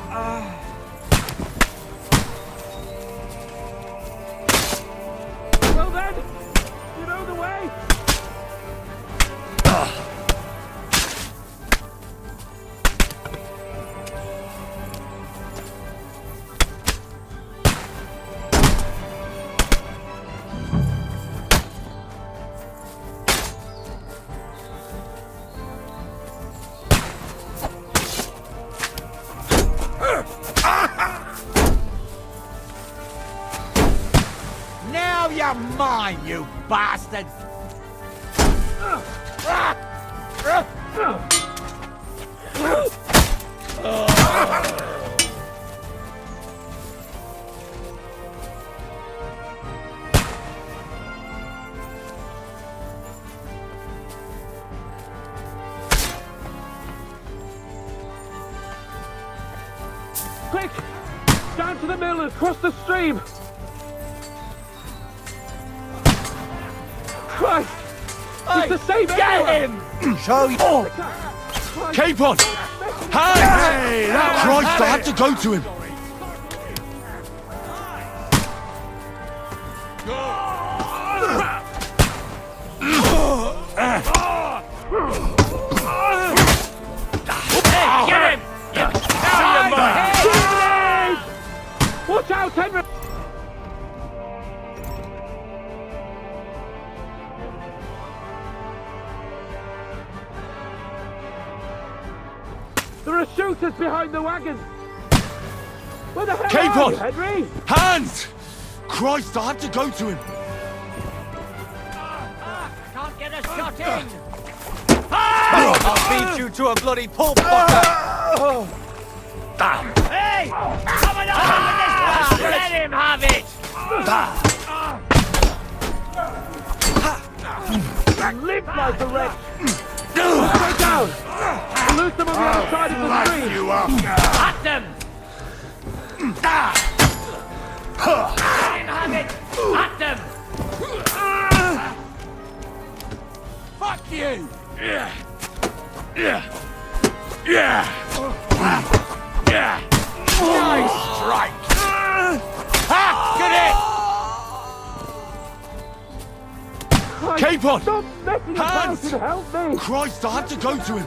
Well then, you know the way? Now you're mine, you bastard! Quick! Down to the mill and across the stream! Christ! It's the same everywhere! Show you! Capon! Hey! Christ, I have to go to him! Hey, get him! Now you're mine! Look, Henry! There are shooters behind the wagon! Where the hell Keep are on! you, Henry? Hands! Christ, I have to go to him! Can't get a shot in! I'll beat you to a bloody pulp butter! Hey! Come on over with this! Let him have it! Live like a wretch! Go down! Loose them on the other side of the street! You up! At them! Let him have it! At them! Fuck you! Nice strike! Keep on! Stop messing about and Hands! help me! Christ, I have to go to him!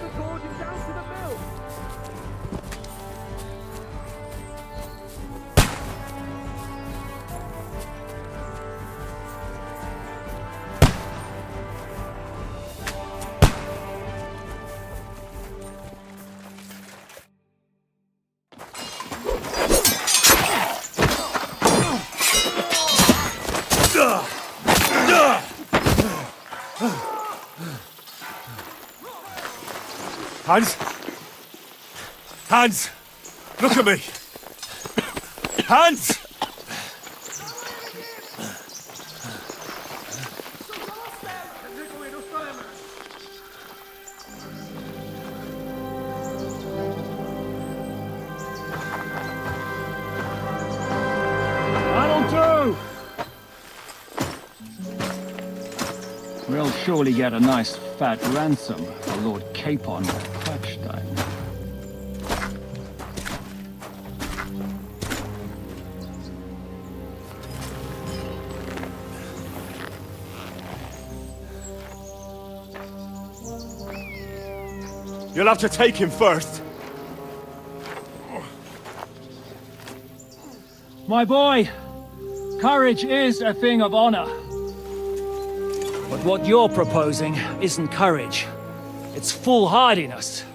Hans! Hans! Look at me! Hans! That'll do! We'll surely get a nice fat ransom for Lord Capon of Crackstein. You'll have to take him first. My boy, courage is a thing of honor. But what you're proposing isn't courage. It's foolhardiness.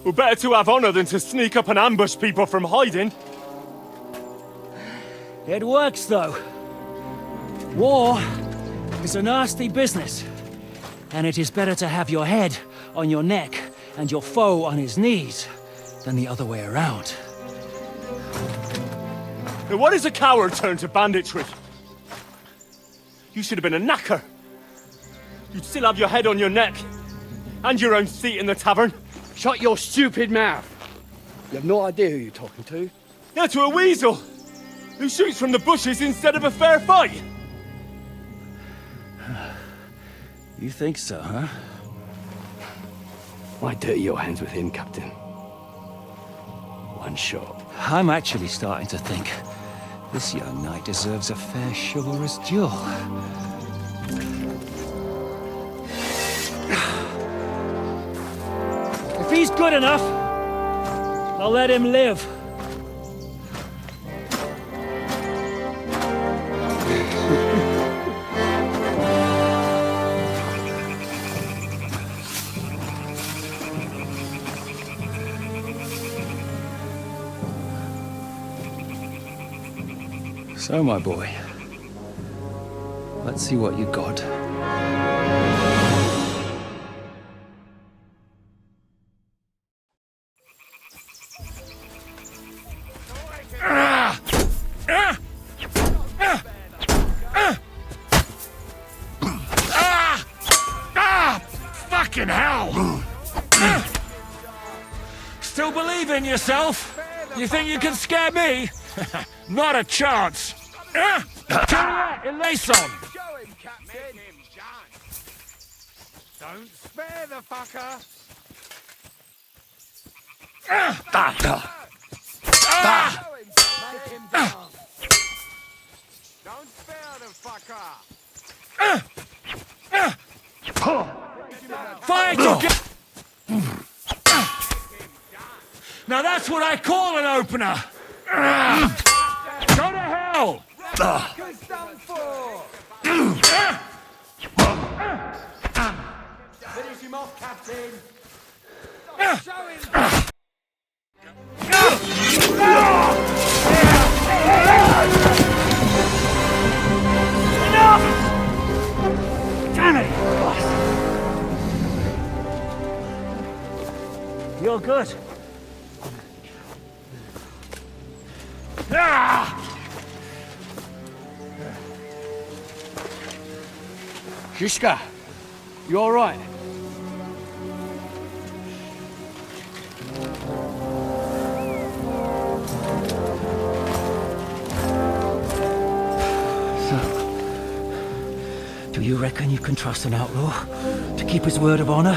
We're better to have honor than to sneak up and ambush people from hiding. It works, though. War is a nasty business. And it is better to have your head on your neck and your foe on his knees than the other way around. Now what is a coward turned to banditry? You should have been a knacker. You'd still have your head on your neck. And your own seat in the tavern. Shut your stupid mouth. You have no idea who you're talking to. Yeah, to a weasel. Who shoots from the bushes instead of a fair fight. You think so, huh? Why dirty your hands with him, Captain? One shot. I'm actually starting to think this young knight deserves a fair chivalrous duel. If he's good enough, I'll let him live. So, my boy, let's see what you got. Fucking hell! Still believe in yourself? You think you can scare me? Not a chance! Eleison! Show him, Captain! Don't spare the fucker! Make him dance! Don't spare the fucker! Fight! Now that's That's what I call an opener! Go to hell! Finish him off, Captain! Damn it! You're good. Shishka, you all right? Do you reckon you can trust an outlaw to keep his word of honor?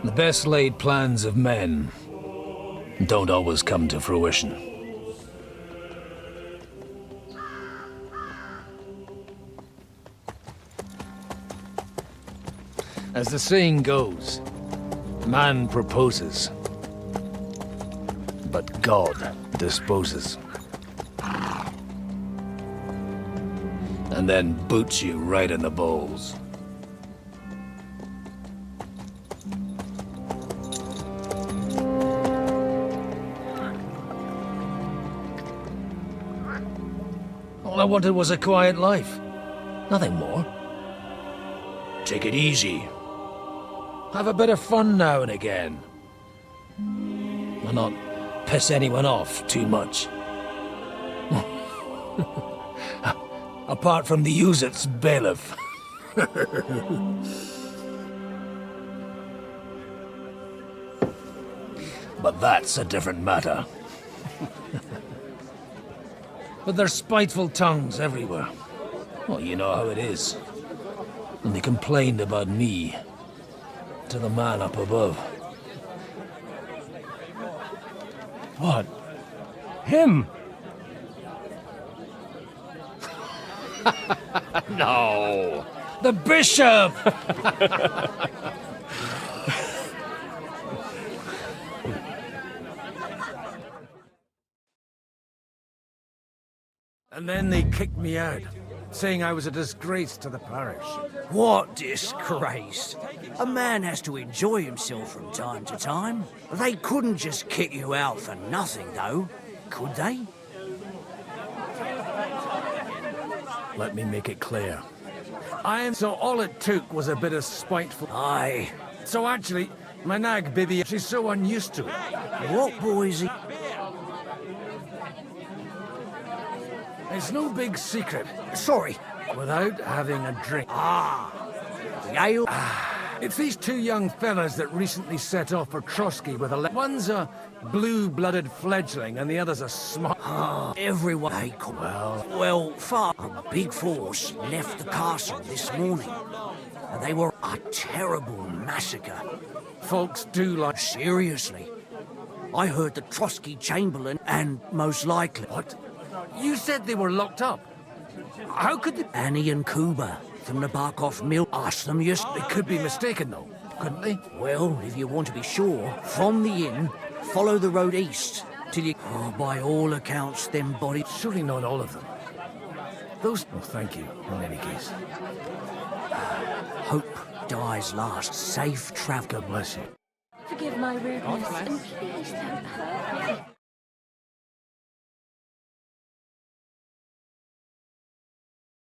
The best laid plans of men don't always come to fruition. As the saying goes, man proposes, but God disposes. And then boots you right in the balls. All I wanted was a quiet life. Nothing more. Take it easy. Have a bit of fun now and again. And not piss anyone off too much. Apart from the Uzit's bailiff. But that's a different matter. But there's spiteful tongues everywhere. Well, you know how it is. And they complained about me to the man up above. What? Him? No! The bishop! And then they kicked me out, saying I was a disgrace to the parish. What disgrace? A man has to enjoy himself from time to time. They couldn't just kick you out for nothing, though, could they? Let me make it clear. So all it took was a bit of spiteful... Aye. So actually, my nag Bibi, she's so unused to it. What boy is he? It's no big secret. Sorry. Without having a drink. The ale? It's these two young fellas that recently set off for Trotsky with a... One's a blue-blooded fledgling and the other's a smart... Everyone... Well, a big force left the castle this morning. And they were a terrible massacre. Folks do like... Seriously. I heard the Trotsky Chamberlain and most likely... What? You said they were locked up. How could they... Annie and Kuba from the Barkov mill asked them just... They could be mistaken, though, couldn't they? Well, if you want to be sure, from the inn, follow the road east, till you... Oh, by all accounts, them bodies... Surely not all of them. Those... Oh, thank you, in any case. Hope dies last. Safe travel. God bless you. Forgive my rudeness, and please don't hurt me.